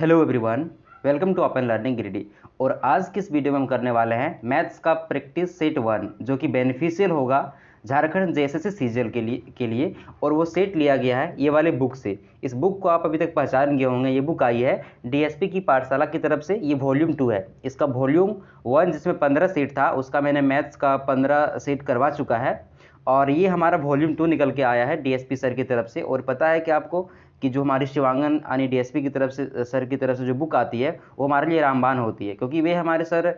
Hello everyone, welcome to open learning greedy. और आज किस वीडियो में हम करने वाले हैं मैथ्स का प्रैक्टिस सेट 1 जो कि बेनिफिशियल होगा झारखंड जेएसएससी सीजीएल के लिए। और वो सेट लिया गया है ये वाले बुक से। इस बुक को आप अभी तक पहचान गए होंगे। ये बुक आई है डीएसपी की पाठशाला की तरफ से। ये वॉल्यूम 2 है। इसका वॉल्यूम 1 जिसमें 15 सेट था उसका मैंने मैथ्स का 15 सेट करवा चुका है। और ये हमारा वॉल्यूम 2 निकल के आया है डीएसपी सर की तरफ से। और पता है कि आपको कि जो हमारी शिवांगन यानी डीएसपी की तरफ से सर की तरफ से जो बुक आती है वो हमारे लिए रामबाण होती है, क्योंकि वे हमारे सर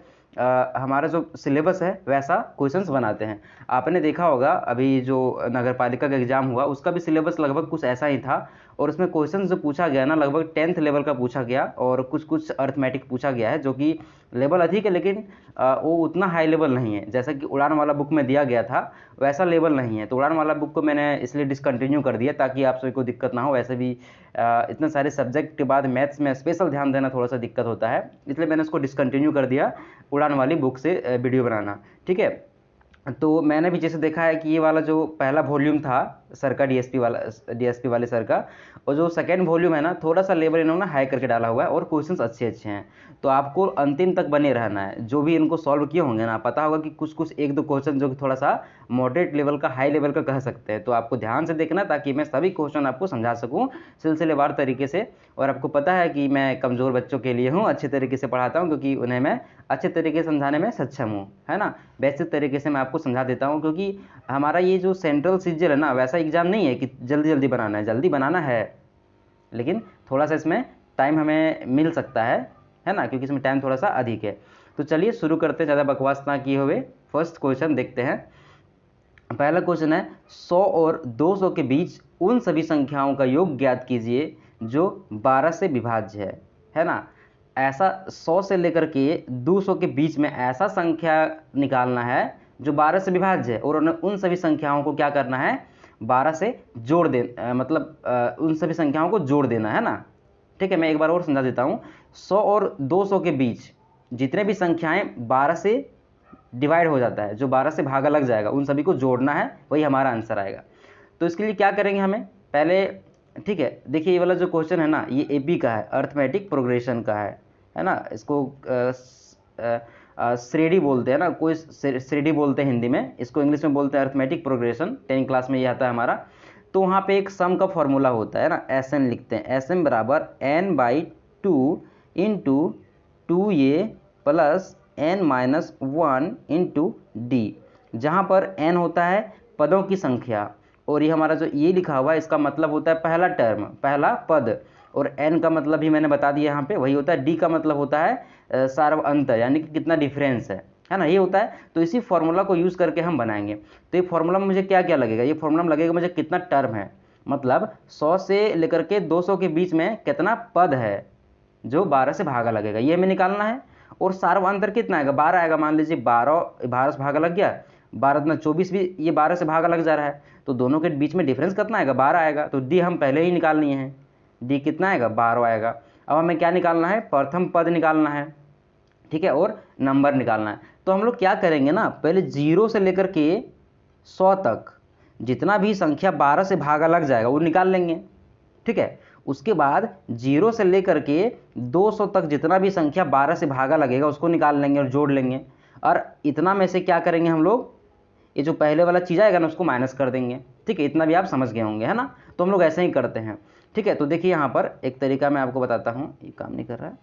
हमारा जो सिलेबस है वैसा क्वेश्चंस बनाते हैं। आपने देखा होगा अभी जो नगर पालिका का एग्जाम हुआ उसका भी सिलेबस लगभग कुछ ऐसा ही था। और उसमें क्वेश्चन जो पूछा गया ना लगभग 10th लेवल का पूछा गया और कुछ कुछ अर्थमेटिक पूछा गया है, जो कि लेवल अधिक है लेकिन वो उतना हाई लेवल नहीं है जैसा कि उड़ान वाला बुक में दिया गया था, वैसा लेवल नहीं है। तो उड़ान वाला बुक को मैंने इसलिए डिसकंटिन्यू कर दिया ताकि आप सभी को दिक्कत ना हो। वैसे भी इतने सारे सब्जेक्ट के बाद मैथ्स में स्पेशल ध्यान देना थोड़ा सा दिक्कत होता है, इसलिए मैंने उसको डिसकंटिन्यू कर दिया उड़ान वाली बुक से वीडियो बनाना। ठीक है, तो मैंने भी जैसे देखा है कि ये वाला जो पहला वॉल्यूम था सर का डीएसपी वाले सर का, और जो सेकेंड वॉल्यूम है ना थोड़ा सा लेवल इन्होंने हाई करके डाला हुआ है और क्वेश्चंस अच्छे अच्छे हैं। तो आपको अंतिम तक बने रहना है। जो भी इनको सॉल्व किए होंगे ना पता होगा कि कुछ कुछ एक दो क्वेश्चन जो कि थोड़ा सा मॉडरेट लेवल का हाई लेवल का कह सकते हैं। तो आपको ध्यान से देखना ताकि मैं सभी क्वेश्चन आपको समझा सकूँ सिलसिलेवार तरीके से। और आपको पता है कि मैं कमज़ोर बच्चों के लिए हूँ, अच्छे तरीके से पढ़ाता हूँ क्योंकि उन्हें मैं अच्छे तरीके से समझाने में सक्षम हूँ, है ना। बेसिक तरीके से मैं आपको समझा देता हूँ, क्योंकि हमारा ये जो सेंट्रल सीजीएल है ना वैसा एग्ज़ाम नहीं है कि जल्दी जल्दी बनाना है। जल्दी बनाना है लेकिन थोड़ा सा इसमें टाइम हमें मिल सकता है ना, क्योंकि इसमें टाइम थोड़ा सा अधिक है। तो चलिए शुरू करते हैं, ज़्यादा बकवास ना किए हुए। फर्स्ट क्वेश्चन देखते हैं। पहला क्वेश्चन है 100 और 200 के बीच उन सभी संख्याओं का योग ज्ञात कीजिए जो 12 से विभाज्य है ना। ऐसा 100 से लेकर के 200 के बीच में ऐसा संख्या निकालना है जो 12 से विभाज्य है, और उन्हें उन सभी संख्याओं को क्या करना है 12 से जोड़ मतलब उन सभी संख्याओं को जोड़ देना है ना। ठीक है, मैं एक बार और समझा देता हूँ। 100 और 200 के बीच जितने भी संख्याएं 12 से डिवाइड हो जाता है, जो 12 से भागा लग जाएगा, उन सभी को जोड़ना है, वही हमारा आंसर आएगा। तो इसके लिए क्या करेंगे हमें पहले, ठीक है देखिए ये वाला जो क्वेश्चन है ना ये एपी का है, अर्थमेटिक प्रोग्रेशन का है ना। इसको श्रेणी बोलते हैं ना, कोई श्रेणी बोलते हैं हिंदी में, इसको इंग्लिश में बोलते हैं अर्थमेटिक प्रोग्रेशन। 10th क्लास में ये आता है हमारा। तो वहाँ पे एक सम का फॉर्मूला होता है ना, एस एन लिखते हैं। एस एन बराबर n/2 into 2a plus n-1 into D, जहाँ पर n होता है पदों की संख्या, और ये हमारा जो ये लिखा हुआ है इसका मतलब होता है पहला टर्म, पहला पद। और n का मतलब भी मैंने बता दिया यहाँ पे, वही होता है। d का मतलब होता है सार्व अंतर, यानी कि कितना डिफरेंस है ना, ये होता है। तो इसी फॉर्मूला को यूज़ करके हम बनाएंगे। तो ये फॉर्मूला में मुझे क्या क्या लगेगा, ये फॉर्मूला में लगेगा मुझे कितना टर्म है, मतलब 100 से लेकर के 200 के बीच में कितना पद है जो 12 से भागा लगेगा, ये हमें निकालना है। और सार्व अंतर कितना आएगा, 12 आएगा। मान लीजिए 12 से भागा लग गया, 12 24 भी ये 12 से भागा लग जा रहा है, तो दोनों के बीच में डिफरेंस कितना आएगा 12 आएगा। तो डी हम पहले ही निकाल लिए हैं, डी कितना आएगा 12 आएगा। अब हमें क्या निकालना है, प्रथम पद निकालना है, ठीक है, और नंबर निकालना है। तो हम लोग क्या करेंगे ना, पहले 0 से लेकर के 100 तक जितना भी संख्या 12 से भागा लग जाएगा वो निकाल लेंगे, ठीक है। उसके बाद 0 से लेकर के 200 तक जितना भी संख्या 12 से भागा लगेगा उसको निकाल लेंगे और जोड़ लेंगे। और इतना में से क्या करेंगे हम लोग, ये जो पहले वाला चीज़ आएगा ना उसको माइनस कर देंगे, ठीक है। इतना भी आप समझ गए होंगे, है ना। तो हम लोग ऐसे ही करते हैं, ठीक है। तो देखिए यहाँ पर एक तरीका मैं आपको बताता हूँ, ये काम नहीं कर रहा है,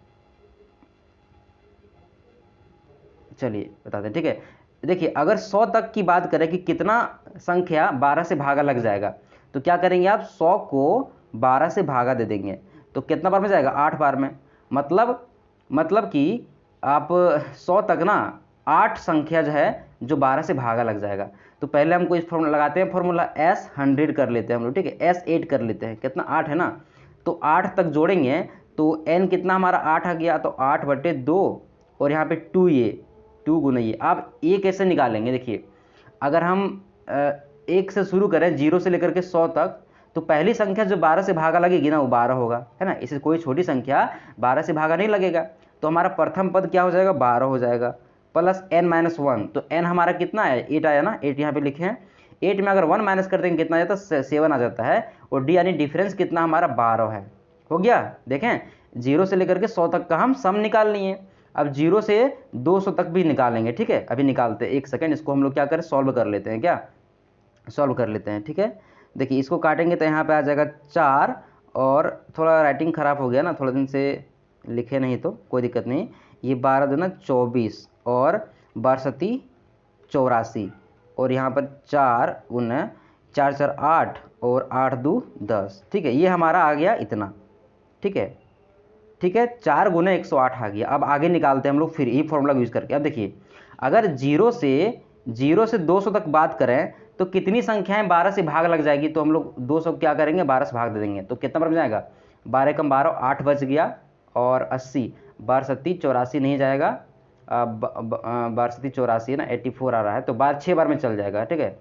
चलिए बताते हैं, ठीक है। देखिए अगर 100 तक की बात करें कि कितना संख्या 12 से भागा लग जाएगा, तो क्या करेंगे आप 100 को 12 से भागा दे देंगे, तो कितना बार में जाएगा 8 बार में। मतलब कि आप 100 तक ना 8 संख्या जो है जो 12 से भागा लग जाएगा। तो पहले हमको इस फॉर्मूला लगाते हैं, फॉर्मूला S100 कर लेते हैं हम लोग, ठीक है। S8 कर लेते हैं, कितना 8 है ना, तो 8 तक जोड़ेंगे तो n कितना हमारा 8 आ गया, तो 8/2 और यहाँ पे 2 गुना ये। आप ये कैसे निकालेंगे, देखिए अगर हम 1 से शुरू करें 0 से लेकर के 100 तक, तो पहली संख्या जो 12 से भागा लगेगी ना वो 12 होगा, है ना। इसे कोई छोटी संख्या 12 से भागा नहीं लगेगा, तो हमारा प्रथम पद क्या हो जाएगा 12 हो जाएगा, प्लस n-1। तो n हमारा कितना है 8 आया ना, 8 यहाँ पे लिखे हैं। 8 में अगर 1 माइनस कर देंगे कितना आ जाता है 7 आ जाता है, और d यानी डिफरेंस कितना हमारा 12 है, हो गया। देखें 0 से लेकर के 100 तक का हम सम निकाल लिए। अब 0 से 200 तक भी निकालेंगे, ठीक है। अभी निकालते हैं, एक सेकंड, इसको हम लोग क्या करें, सॉल्व कर लेते हैं, क्या सॉल्व कर लेते हैं, ठीक है। देखिए इसको काटेंगे तो यहाँ पे आ जाएगा 4, और थोड़ा राइटिंग ख़राब हो गया ना, थोड़ा दिन से लिखे नहीं तो कोई दिक्कत नहीं। ये 12 दूना 24 और 12 84, और यहाँ पर 4 गुना 4 4 8 और 8 2 10, ठीक है। ये हमारा आ गया इतना, ठीक है, ठीक है। 4 गुना 108 आ गया। अब आगे निकालते हैं हम लोग फिर यही फॉर्मूला यूज़ करके। अब देखिए अगर 0 से 200 तक बात करें तो कितनी संख्याएं 12 से भाग लग जाएगी, तो हम लोग 200 क्या करेंगे, 12 से भाग दे देंगे, तो कितना बच जाएगा, 12 कम 12 8 बच गया, और 80, 12 सत्ती 84 नहीं जाएगा, 12 सत्ती 84 ना 84 आ रहा है, तो 12 6 बार में चल जाएगा, ठीक है।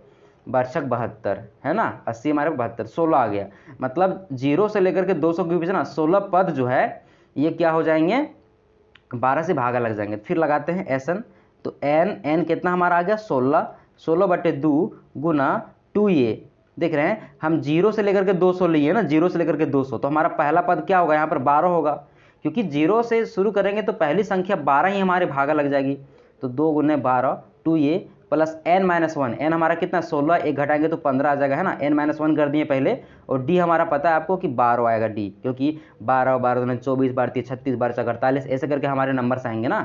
12 छक 72 है ना, 80 हमारे 72, 16 आ गया। मतलब 0 से लेकर के 200 के बीच ना 16 पद जो है ये क्या हो जाएंगे, 12 से भागा लग जाएंगे। फिर लगाते हैं एन, तो एन कितना हमारा आ गया 16, 16/2 गुना 2a, देख रहे हैं हम 0 से लेकर के 200 लिए ना, 0 से लेकर के 200, तो हमारा पहला पद क्या होगा, यहाँ पर 12 होगा, क्योंकि 0 से शुरू करेंगे तो पहली संख्या 12 ही हमारे भागा लग जाएगी। तो 2 गुने 12 2a प्लस n-1, n हमारा कितना 16, एक घटाएंगे तो 15 आ जाएगा, है ना। n-1 कर दिए पहले, और d हमारा पता है आपको कि 12 आएगा d, क्योंकि 12 12 दूना 24, 12 36, 12 48, ऐसे करके हमारे नंबर्स आएंगे ना,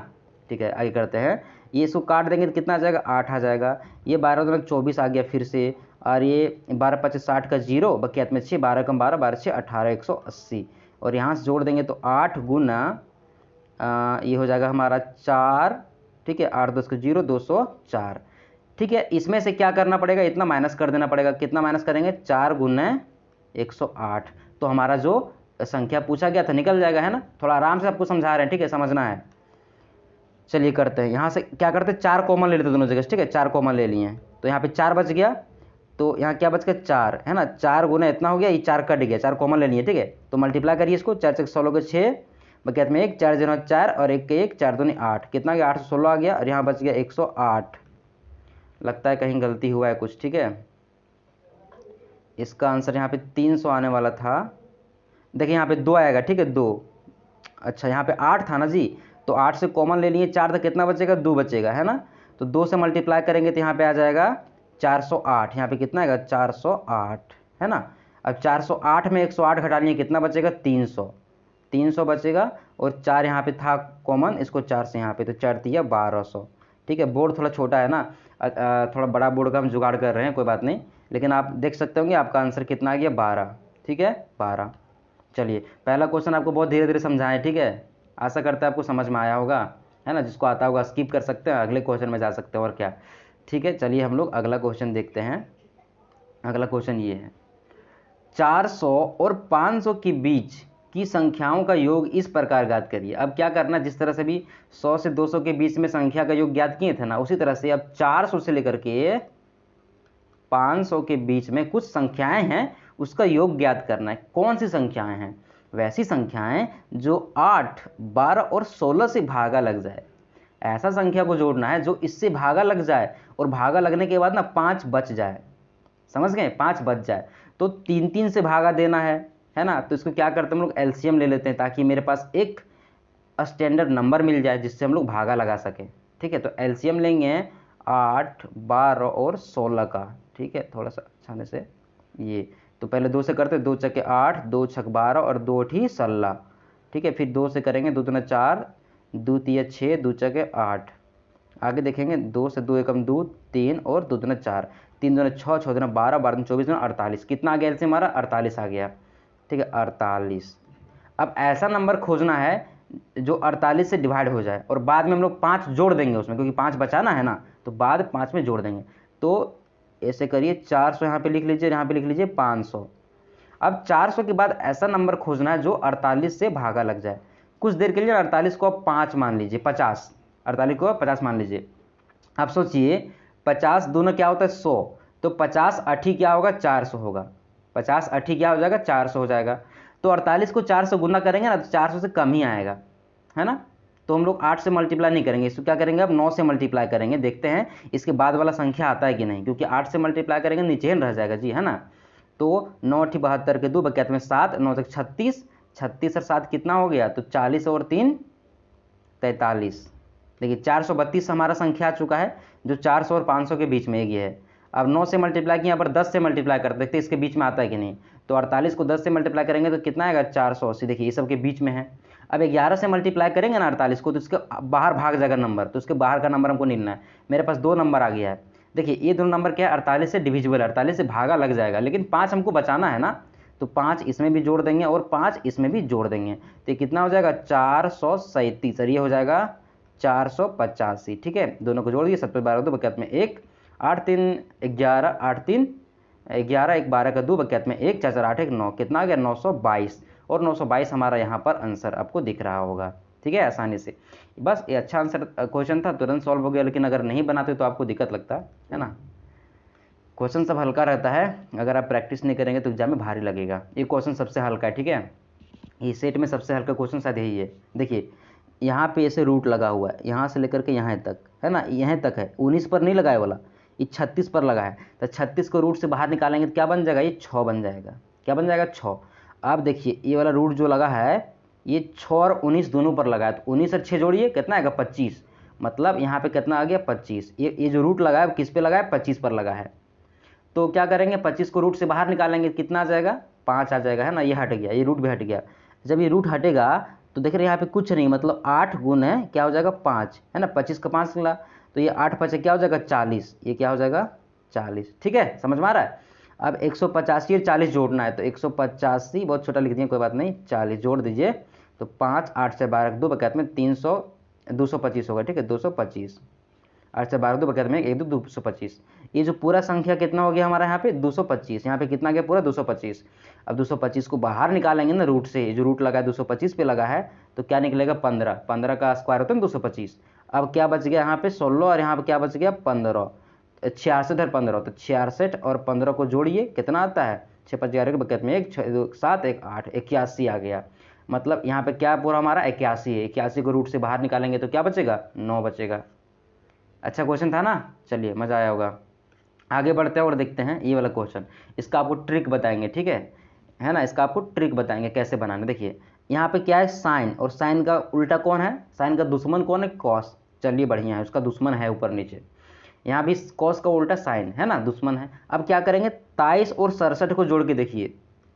ठीक है। आगे करते हैं, ये इसको काट देंगे तो कितना आ जाएगा, 8 आ जाएगा। ये 12 दूना 24 आ गया फिर से, और ये 12 5 60 का 0 बकियात में 6, 12 कम 12 12 6 18 180, और यहाँ से जोड़ देंगे तो 8 गुना ये हो जाएगा हमारा 4, ठीक है, 8 10 का 0 204, ठीक है। इसमें से क्या करना पड़ेगा, इतना माइनस कर देना पड़ेगा। कितना माइनस करेंगे, 4 गुना 108, तो हमारा जो संख्या पूछा गया था निकल जाएगा, है ना। थोड़ा आराम से आपको समझा रहे हैं, ठीक है, समझना है। चलिए करते हैं, यहाँ से क्या करते हैं, 4 कॉमन ले लेते दोनों जगह, ठीक है। 4 कॉमन ले लिए हैं तो यहाँ पे 4 बच गया, तो यहाँ क्या बच गया 4, है ना। 4 गुना इतना हो गया, ये 4 कट गया, 4 कॉमन ले लिए, ठीक है। तो मल्टीप्लाई करिए इसको, 4 6 16 के 6 बकियात में 1, 4 0 4 और 1 के 1, 4 2 8, कितना गया 816 आ गया, और यहाँ बच गया 108। लगता है कहीं गलती हुआ है कुछ, ठीक है। इसका आंसर यहाँ पे 300 आने वाला था। देखिए यहाँ पे 2 आएगा, ठीक है, 2, अच्छा यहाँ पे 8 था ना जी, तो 8 से कॉमन ले लिए, 4 तक कितना बचेगा, 2 बचेगा, है ना। तो 2 से मल्टीप्लाई करेंगे तो यहाँ पे आ जाएगा 408, यहाँ पे कितना आएगा 408, है ना। अब 408 में 108 घटा लिए, कितना बचेगा 300, 300 बचेगा, और 4 यहाँ पे था कॉमन, इसको 4 से यहाँ पे, तो 4 दिया 1200, ठीक है। बोर्ड थोड़ा छोटा है ना, थोड़ा बड़ा बोर्ड का हम जुगाड़ कर रहे हैं, कोई बात नहीं, लेकिन आप देख सकते होंगे आपका आंसर कितना आ गया 12, ठीक है 12। चलिए पहला क्वेश्चन आपको बहुत धीरे धीरे समझाएं, ठीक है। आशा करता है आपको समझ में आया होगा, है ना। जिसको आता होगा स्किप कर सकते हैं, अगले क्वेश्चन में जा सकते हैं, और क्या, ठीक है। चलिए हम लोग अगला क्वेश्चन देखते हैं। अगला क्वेश्चन ये है, 400 और 500 के बीच की संख्याओं का योग इस प्रकार ज्ञात करिए। अब क्या करना, जिस तरह से भी 100 से 200 के बीच में संख्या का योग ज्ञात किए थे ना, उसी तरह से अब 400 से लेकर के 500 के बीच में कुछ संख्याएं हैं, उसका योग ज्ञात करना है। कौन सी संख्याएं हैं, वैसी संख्याएं जो 8 12 और 16 से भागा लग जाए। ऐसा संख्या को जोड़ना है जो इससे भागा लग जाए, और भागा लगने के बाद ना 5 बच जाए, समझ गए, 5 बच जाए, तो 3 3 से भागा देना है ना। तो इसको क्या करते हैं हम लोग, एलसीएम ले लेते हैं, ताकि मेरे पास एक स्टैंडर्ड नंबर मिल जाए जिससे हम लोग भागा लगा सकें, ठीक है। तो एलसीएम लेंगे 8 12 और 16 का, ठीक है, थोड़ा सा अच्छाने से, ये तो पहले 2 से करते, 2 चके 8, 2 छक 12 और 2 ठी 16, ठीक है। फिर 2 से करेंगे, 2 दूना 4, 2 तिया 6, 2 चके 8। आगे देखेंगे, 2 से 2 एकम 2 3 और 2 दूना 4, 3 दूना 6, 6 दूना 12, 12 दूना 24 दूना 48, कितना आ गया एलसीएम हमारा 48 आ गया, ठीक है 48। अब ऐसा नंबर खोजना है जो 48 से डिवाइड हो जाए, और बाद में हम लोग 5 जोड़ देंगे उसमें, क्योंकि 5 बचाना है ना, तो बाद 5 में जोड़ देंगे। तो ऐसे करिए, 400 यहाँ पे लिख लीजिए, यहाँ पे लिख लीजिए 500। अब 400 के बाद ऐसा नंबर खोजना है जो 48 से भागा लग जाए। कुछ देर के लिए 48 को आप 5 मान लीजिए, 50, 48 को 50 मान लीजिए। आप सोचिए 50 दोनों क्या होता है 100, तो 50 8 क्या होगा 400 होगा, 50 8 क्या हो जाएगा 400 हो जाएगा। तो 48 को 4 से गुना करेंगे ना, तो 400 से कम ही आएगा, है ना। तो हम लोग 8 से मल्टीप्लाई नहीं करेंगे, इसको क्या करेंगे अब 9 से मल्टीप्लाई करेंगे। देखते हैं इसके बाद वाला संख्या आता है कि नहीं, क्योंकि 8 से मल्टीप्लाई करेंगे नीचे रह जाएगा जी, है ना। तो 9 ठी 72 के 2 बकियात में 7, 9 तक 36, 36 और 7 कितना हो गया, तो 40 और 3 43। देखिए 432 हमारा संख्या आ चुका है, जो 400 और 500 के बीच में एक ये है। अब 9 से मल्टीप्लाई किया, यहाँ पर 10 से मल्टीप्लाई कर देखते इसके बीच में आता है कि नहीं। तो 48 को 10 से मल्टीप्लाई करेंगे तो कितना आएगा, 480। देखिए ये सब के बीच में है। अब 11 से मल्टीप्लाई करेंगे ना 48 को, तो इसके बाहर भाग जाएगा नंबर, तो उसके बाहर का नंबर हमको निकालना है। मेरे पास 2 नंबर आ गया है। देखिए ये दोनों नंबर क्या है, 48 से डिविजिबल, 48 से भागा लग जाएगा, लेकिन 5 हमको बचाना है ना, तो 5 इसमें भी जोड़ देंगे और 5 इसमें भी जोड़ देंगे, तो कितना हो जाएगा 437, और ये हो जाएगा 485। ठीक है, दोनों को जोड़ दिए, 7 12 2 बकैत में 1, 8 3 11, 8 3 11, 1 12 का 2 बकैत में 1, 4 4 8 1 9, कितना आ गया 922। और 922 हमारा यहाँ पर आंसर आपको दिख रहा होगा। ठीक है, आसानी से। बस ये अच्छा आंसर क्वेश्चन था, तुरंत सॉल्व हो गया, लेकिन अगर नहीं बनाते तो आपको दिक्कत लगता है ना। क्वेश्चन सब हल्का रहता है, अगर आप प्रैक्टिस नहीं करेंगे तो एग्जाम में भारी लगेगा। ये क्वेश्चन सबसे हल्का है। ठीक है, ये सेट में सबसे हल्का क्वेश्चन शायद यही है। देखिए यहाँ पे ऐसे रूट लगा हुआ है, यहाँ से लेकर के यहाँ तक है ना, यहाँ तक है, 19 पर नहीं लगाए वाला, ये 36 पर लगा है। तो 36 को रूट से बाहर निकालेंगे तो क्या बन जाएगा, ये 6 बन जाएगा। क्या बन जाएगा, 6। अब देखिए ये वाला रूट जो लगा है, ये 6 और 19 दोनों पर लगा है, तो 19 और 6 जोड़िए कितना आएगा, 25। मतलब यहाँ पे कितना आ गया, 25। ये जो रूट लगा है किस पे लगा है, 25 पर लगा है। तो क्या करेंगे, 25 को रूट से बाहर निकालेंगे, कितना आ जाएगा, 5 आ जाएगा, है ना। ये हट गया, ये रूट भी हट गया। जब ये रूट हटेगा तो देख रहे हैं यहाँ पे कुछ नहीं, मतलब 8 गुण है, क्या हो जाएगा 5, है ना। 25 का 5 निकला, तो ये 8 5 क्या हो जाएगा 40, ये क्या हो जाएगा 40। ठीक है, समझ में आ रहा है। अब 185 और 40 जोड़ना है, तो 185 बहुत छोटा लिख दिए, कोई बात नहीं, 40 जोड़ दीजिए, तो 5 8 से 12 2 बकैत में 300 225 होगा। ठीक है, 225, 8 से 12 2 बकैत में 1 2 225। ये जो पूरा संख्या कितना हो गया हमारा यहाँ पे 225, यहाँ पे कितना गया पूरा 225। अब 225 को बाहर निकालेंगे ना रूट से, जो रूट लगा है 225 पे लगा है, तो क्या निकलेगा 15, 15 का स्क्वायर होता है 225। अब क्या बच गया यहाँ पे 16, और यहाँ पे क्या बच गया 15, 66 और 15, तो 66 और 15 को जोड़िए, कितना आता है 6 5 11 के बकैत में 1 7 1 8, 81 आ गया। मतलब यहाँ पे क्या पूरा हमारा 81 है। 81 को रूट से बाहर निकालेंगे तो क्या बचेगा, 9 बचेगा। अच्छा क्वेश्चन था ना, चलिए मज़ा आया होगा। आगे बढ़ते हैं और देखते हैं ये वाला क्वेश्चन। इसका आपको ट्रिक बताएंगे, ठीक है ना। इसका आपको ट्रिक बताएंगे कैसे बनाना। देखिए यहाँ पे क्या है, साइन, और साइन का उल्टा कौन है, साइन का दुश्मन कौन है, कॉस। चलिए बढ़िया है, उसका दुश्मन है ऊपर नीचे। यहाँ भी कॉस का उल्टा साइन है ना, दुश्मन है। अब क्या करेंगे, 23 और 67 को जोड़ के देखिए,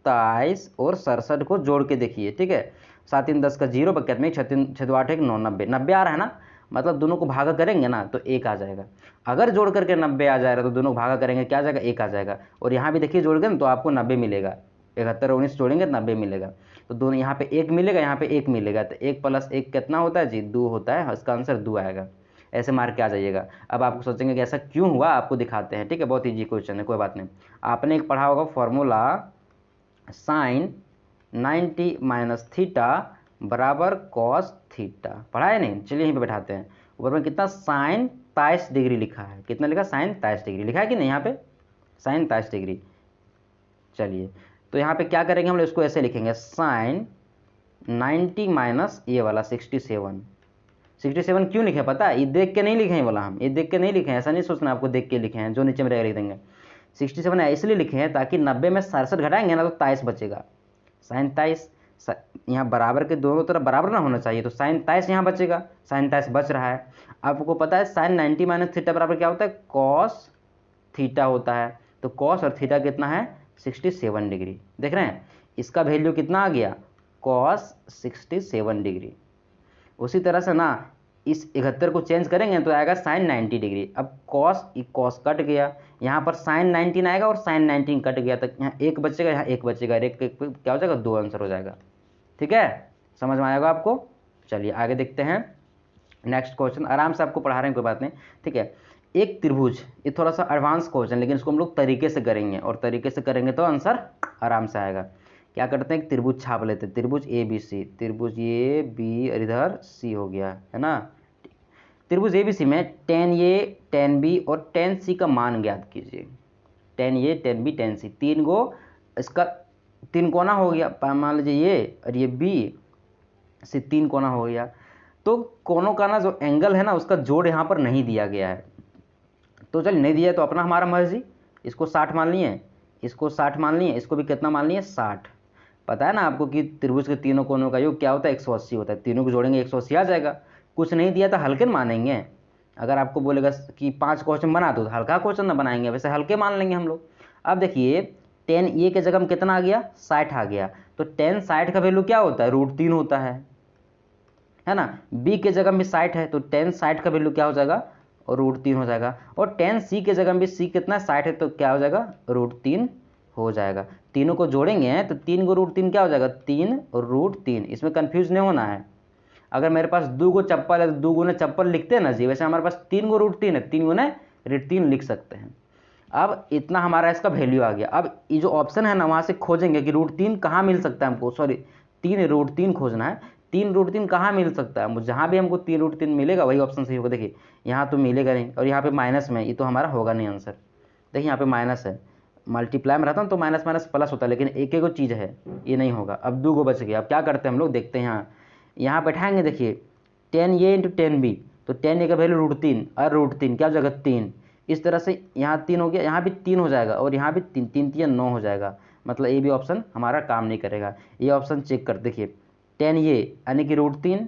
23 और 67 को जोड़ के देखिए। ठीक है, 7 3 10 का 0 बकैत में 6 3 6 2 8 1 9 90, 90 आ रहा है ना। मतलब दोनों को भागा करेंगे ना तो 1 आ जाएगा। अगर जोड़ करके 90 आ जाएगा तो दोनों को भागा करेंगे क्या आ जाएगा, 1 आ जाएगा। और यहाँ भी देखिए जोड़ के ना तो आपको 90 मिलेगा, 71 19 जोड़ेंगे तो 90 मिलेगा। तो दोनों यहाँ पे 1 मिलेगा, यहाँ पे 1 मिलेगा, तो 1 + 1 कितना होता है जी, 2 होता है। इसका आंसर 2 आएगा। ऐसे मार के आ जाइएगा। अब आपको सोचेंगे कि ऐसा क्यों हुआ, आपको दिखाते हैं। ठीक है, बहुत ईजी क्वेश्चन है, कोई बात नहीं। आपने एक पढ़ा होगा फॉर्मूला, साइन 90 - थीटा बराबर कॉस थीटा, पढ़ा है नहीं। चलिए यहीं पे बैठाते हैं। ऊपर में कितना, साइन 23 डिग्री लिखा है, कितना लिखा, साइन 23 डिग्री लिखा है कि नहीं, यहाँ पे साइन 23 डिग्री। चलिए तो यहाँ पे क्या करेंगे, हम लोग इसको ऐसे लिखेंगे, साइन 90 - ये वाला 67। 67 क्यों लिखे पता है, ये देख के नहीं लिखे हैं बोला, हम ये देख के नहीं लिखे हैं, ऐसा नहीं सोचना आपको देख के लिखे हैं, जो नीचे में रहेगा लिख देंगे। 67 इसलिए लिखे हैं ताकि 90 में 67 घटाएंगे ना तो 23 बचेगा। साइन 23 यहाँ बराबर के दोनों तरफ बराबर ना होना चाहिए, तो साइन 23 यहाँ बचेगा, साइन 23 बच रहा है। आपको पता है साइन 90 - थीटा बराबर क्या होता है, कॉस थीटा होता है। तो कॉस और थीटा कितना है, 67 डिग्री। देख रहे हैं, इसका वैल्यू कितना आ गया, कॉस 67 डिग्री। उसी तरह से ना इस 71 को चेंज करेंगे तो आएगा साइन 90 डिग्री। अब कॉस कट गया, यहाँ पर साइन 19 आएगा और साइन 19 कट गया, तो यहाँ 1 बचेगा, यहाँ 1 बचेगा, एक क्या हो जाएगा, 2 आंसर हो जाएगा। ठीक है, समझ में आएगा आपको। चलिए आगे देखते हैं नेक्स्ट क्वेश्चन। आराम से आपको पढ़ा रहे हैं, कोई बात नहीं। ठीक है, एक त्रिभुज, ये थोड़ा सा एडवांस क्वेश्चन, लेकिन इसको हम लोग तरीके से करेंगे, और तरीके से करेंगे तो आंसर आराम से आएगा। क्या करते हैं, एक त्रिभुज छाप लेते हैं, त्रिभुज ABC, त्रिभुज AB और इधर C हो गया, है ना। त्रिभुज ABC में tan A tan B और tan C का मान ज्ञात कीजिए। tan A tan B tan C, 3 गो इसका 3 कोना हो गया, मान लीजिए ये और ये B से 3 कोना हो गया। तो कोनों का ना जो एंगल है ना उसका जोड़ यहाँ पर नहीं दिया गया है। तो चल नहीं दिया तो अपना हमारा मर्जी, इसको 60 मान लिए, इसको 60 मान लिए, इसको भी कितना मान लिए 60। पता है ना आपको कि त्रिभुज के तीनों कोनों का योग क्या होता है, 180 होता है। तीनों को जोड़ेंगे 180 आ जाएगा। कुछ नहीं दिया तो हल्के मानेंगे। अगर आपको बोलेगा कि 5 क्वेश्चन बना दो तो हल्का क्वेश्चन ना बनाएंगे, वैसे हल्के मान लेंगे हम लोग। अब देखिए टेन ए के जगह में कितना आ गया, 60 आ गया। तो टेन 60 का वैल्यू क्या होता है, √3 होता है ना। बी के जगह में 60 है तो टेन 60 का वैल्यू क्या हो जाएगा, √3 हो जाएगा। और टेन सी के जगह में सी कितना 60 है तो क्या हो जाएगा, √3 हो जाएगा। तीनों को जोड़ेंगे तो 3 को √3 क्या हो जाएगा, 3√3। इसमें कंफ्यूज नहीं होना है। अगर मेरे पास 2 गो चप्पल है तो 2 गुने चप्पल लिखते हैं ना जी, वैसे हमारे पास 3 गो √3 है, 3 गुने √3 लिख सकते हैं। अब इतना हमारा इसका वैल्यू आ गया। अब ये जो ऑप्शन है ना वहाँ से खोजेंगे कि √3 कहाँ मिल सकता है हमको, सॉरी 3√3 खोजना है। 3√3 कहाँ मिल सकता है, जहाँ भी हमको 3√3 मिलेगा वही ऑप्शन सही होगा। देखिए यहाँ तो मिलेगा नहीं, और यहाँ पे माइनस में, ये तो हमारा होगा नहीं आंसर। देखिए यहाँ पे माइनस है, मल्टीप्लाई में रहता ना तो माइनस माइनस प्लस होता है, लेकिन एक एक चीज़ है, ये नहीं होगा। अब 2 गो बच गया। अब क्या करते हैं हम लोग, देखते हैं यहाँ बैठाएंगे। देखिए 10a इंटू 10b, तो 10a का वैल्यू √3 और √3 क्या हो जाएगा 3। इस तरह से यहाँ 3 हो गया, यहाँ भी 3 हो जाएगा, और यहाँ भी 3, 3 3 9 हो जाएगा। मतलब ये भी ऑप्शन हमारा काम नहीं करेगा। ये ऑप्शन चेक कर देखिए 10a यानी कि √3,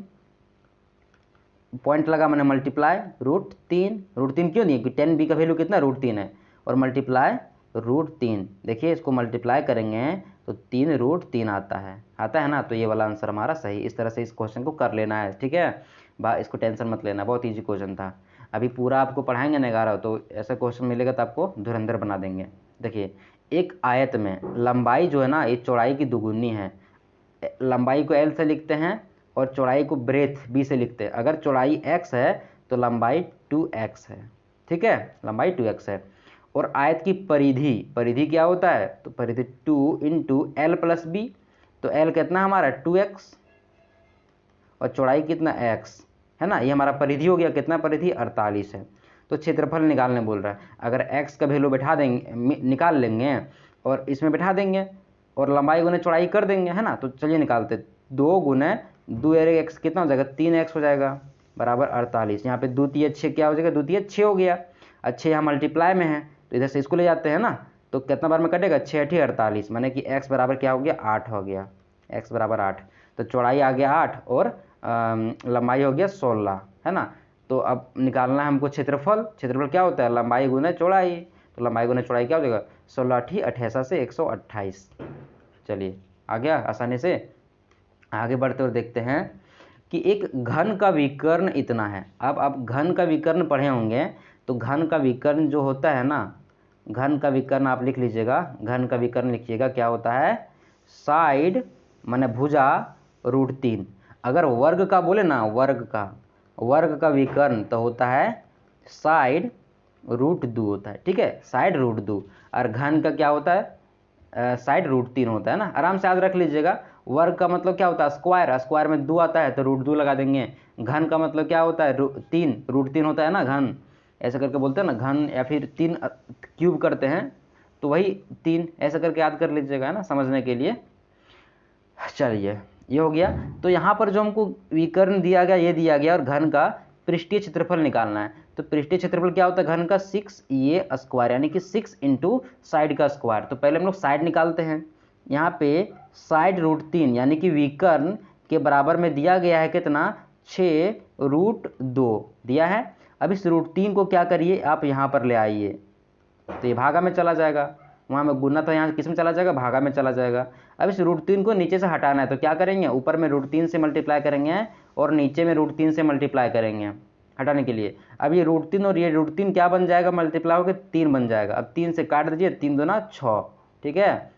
पॉइंट लगा मैंने मल्टीप्लाई √3 क्यों नहीं, कि 10b का वैल्यू कितना √3 है, और मल्टीप्लाई √3। देखिए इसको मल्टीप्लाई करेंगे तो 3√3 आता है ना। तो ये वाला आंसर हमारा सही। इस तरह से इस क्वेश्चन को कर लेना है, ठीक है। इसको टेंशन मत लेना, बहुत ईजी क्वेश्चन था। अभी पूरा आपको पढ़ाएंगे ना 11, तो ऐसा क्वेश्चन मिलेगा तो आपको धुरंधर बना देंगे। देखिए एक आयत में लंबाई जो है ना ये चौड़ाई की दुगुनी है। लंबाई को L से लिखते हैं और चौड़ाई को ब्रेथ B से लिखते हैं। अगर चौड़ाई x है तो लंबाई 2x है, ठीक है, लंबाई 2x है। और आयत की परिधि क्या होता है, तो परिधि 2 इंटू L प्लस B, तो L कितना हमारा 2x और चौड़ाई कितना x है ना। ये हमारा परिधि हो गया, कितना परिधि 48 है। तो क्षेत्रफल निकालने बोल रहा है। अगर x का वैल्यू बैठा देंगे, निकाल लेंगे और इसमें बैठा देंगे और लंबाई गुने चौड़ाई कर देंगे, है ना। तो चलिए निकालते, 2 गुने 2 x कितना हो जाएगा, 3x हो जाएगा बराबर 48। यहाँ पे 2 3 6 क्या हो जाएगा, 2 3 6 हो गया। अच्छे यहाँ मल्टीप्लाई में है तो इधर से इसको ले जाते हैं ना, तो कितना बार में कटेगा, 6 8 48, माने कि x बराबर क्या हो गया, 8 हो गया। x बराबर 8, तो चौड़ाई आ गया 8 और लंबाई हो गया 16, है ना। तो अब निकालना है हमको क्षेत्रफल। क्षेत्रफल क्या होता है, लंबाई गुने चौड़ाई। तो लंबाई गुने चौड़ाई क्या हो जाएगा, 16 8 88 से 128। चलिए आ गया आसानी से। आगे बढ़ते और देखते हैं कि एक घन का विकर्ण इतना है। अब आप घन का विकर्ण पढ़े होंगे, तो घन का विकर्ण जो होता है ना, घन का विकर्ण आप लिख लीजिएगा। घन का विकर्ण लिखिएगा क्या होता है, साइड माने भुजा √3। अगर वर्ग का बोले ना, वर्ग का विकर्ण तो होता है साइड √2 होता है, ठीक है, साइड √2। और घन का क्या होता है, साइड √3 होता है ना। आराम से याद रख लीजिएगा। वर्ग का मतलब क्या होता है, स्क्वायर, स्क्वायर में 2 आता है तो √2 लगा देंगे। घन का मतलब क्या होता है, 3, √3 होता है ना घन, ऐसा करके बोलते हैं ना घन, या फिर 3 क्यूब करते हैं तो वही 3, ऐसा करके याद कर लीजिएगा, है ना, समझने के लिए। चलिए ये हो गया। तो यहाँ पर जो हमको विकर्ण दिया गया, ये दिया गया, और घन का पृष्ठीय क्षेत्रफल निकालना है। तो पृष्ठीय क्षेत्रफल क्या होता है घन का, 6a स्क्वायर, यानी कि 6 इंटू साइड का स्क्वायर। तो पहले हम लोग साइड निकालते हैं। यहाँ पे साइड √3 यानी कि विकर्ण के बराबर में दिया गया है कितना, 6√2 दिया है। अब इस √3 को क्या करिए, आप यहाँ पर ले आइए, तो ये भागा में चला जाएगा। वहाँ में गुना था, यहाँ किस में चला जाएगा, भागा में चला जाएगा। अब इस √3 को नीचे से हटाना है, तो क्या करेंगे, ऊपर में √3 से मल्टीप्लाई करेंगे और नीचे में √3 से मल्टीप्लाई करेंगे हटाने के लिए। अब ये √3 और ये √3 क्या बन जाएगा, मल्टीप्लाई होकर 3 बन जाएगा। अब 3 से काट दीजिए, 3 दूना 6, ठीक है।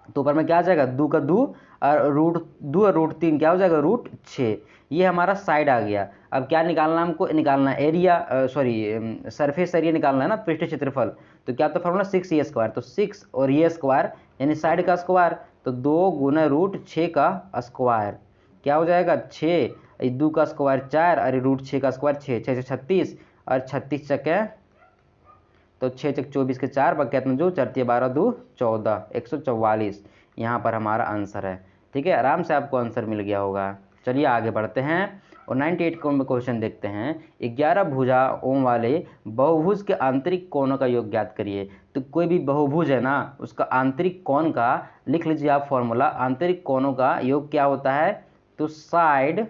तो ऊपर में क्या आ जाएगा, 2 का 2 और √2 और √3 क्या हो जाएगा, √6। ये हमारा साइड आ गया। अब क्या निकालना, हमको निकालना एरिया, सरफेस एरिया निकालना है ना, पृष्ठीय क्षेत्रफल। तो क्या तो फॉर्मूला 6a स्क्वायर, तो 6 और ये स्क्वायर यानी साइड का स्क्वायर, तो 2 गुना √6 का स्क्वायर क्या हो जाएगा, 6, 2 का स्क्वायर 4 और √6 का स्क्वायर 6, 6 से 36 और 36 चके तो 6 चक 24 के 4 बकिया जो 4 12 2 14, 144 यहाँ पर हमारा आंसर है, ठीक है। आराम से आपको आंसर मिल गया होगा। चलिए आगे बढ़ते हैं और 98 में क्वेश्चन देखते हैं 11 भुजाओं वाले बहुभुज के आंतरिक कोणों का योग ज्ञात करिए। तो कोई भी बहुभुज है ना, उसका आंतरिक कोण का लिख लीजिए आप फॉर्मूला। आंतरिक कोणों का योग क्या होता है, तो साइड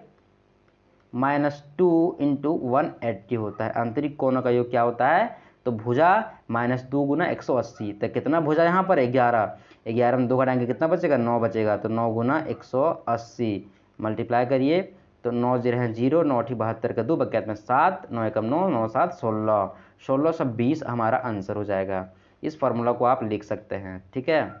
-2 × 180 होता है। आंतरिक कोणों का योग क्या होता है, तो भुजा -2 × 180। तो कितना भुजा यहाँ पर 11, 11 में 2 घटाएंगे कितना बचेगा, 9 बचेगा। तो 9 × 180 मल्टीप्लाई करिए, तो 9 0 है 0, 9 8 72 का 2 बकैत में 7, 9 1 9, 9 7 16, 16 से 20 हमारा आंसर हो जाएगा। इस फार्मूला को आप लिख सकते हैं, ठीक है।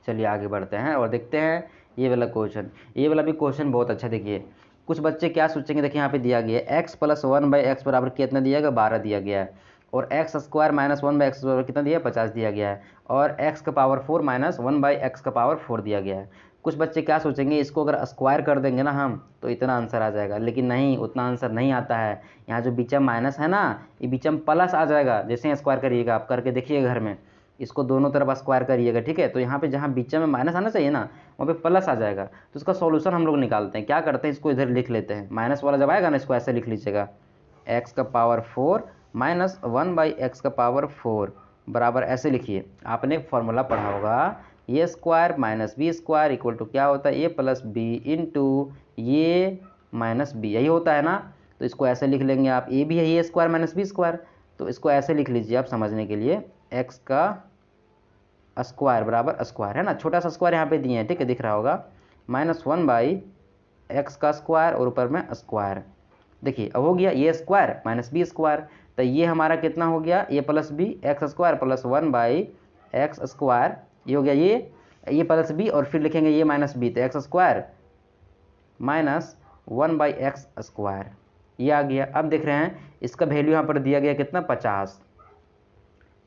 चलिए आगे बढ़ते हैं और देखते हैं ये वाला क्वेश्चन। ये वाला भी क्वेश्चन बहुत अच्छा, देखिए कुछ बच्चे क्या सोचेंगे, देखिए यहाँ पे दिया गया है x + 1/x बराबर कितना दिया गया, 12 दिया गया है। और x² - 1/x बराबर कितना दिया है, 50 दिया गया है। और x⁴ - 1/x⁴ दिया गया है। कुछ बच्चे क्या सोचेंगे, इसको अगर स्क्वायर कर देंगे ना हम, तो इतना आंसर आ जाएगा। लेकिन नहीं, उतना आंसर नहीं आता है। यहाँ जो बीच में माइनस है ना, ये बीच में प्लस आ जाएगा। जैसे ही स्क्वायर करिएगा, आप करके देखिएगा घर में, इसको दोनों तरफ स्क्वायर करिएगा, ठीक है। तो यहाँ पे जहाँ बीच में माइनस आना चाहिए ना, वहाँ पे प्लस आ जाएगा। तो इसका सॉल्यूशन हम लोग निकालते हैं। क्या करते हैं, इसको इधर लिख लेते हैं। माइनस वाला जब आएगा ना, इसको ऐसे लिख लीजिएगा, x⁴ - 1/x⁴ बराबर ऐसे लिखिए। आपने एक फॉर्मूला पढ़ा होगा, a² - b² इक्वल टू क्या होता है, a + b × a - b, यही होता है ना। तो इसको ऐसे लिख लेंगे आप, a भी है a² - b²। तो इसको ऐसे लिख लीजिए आप समझने के लिए, x का स्क्वायर बराबर स्क्वायर है ना, छोटा सा स्क्वायर यहाँ पे दिए हैं, ठीक है, दिख रहा होगा, -1/x का स्क्वायर और ऊपर में स्क्वायर। देखिए अब हो गया a² - b²। तो ये हमारा कितना हो गया, a + b x² + 1/x², ये हो गया ये + b, और फिर लिखेंगे ये -b, तो x² - 1/x², ये आ गया। अब देख रहे हैं इसका वैल्यू यहाँ पर दिया गया कितना, 50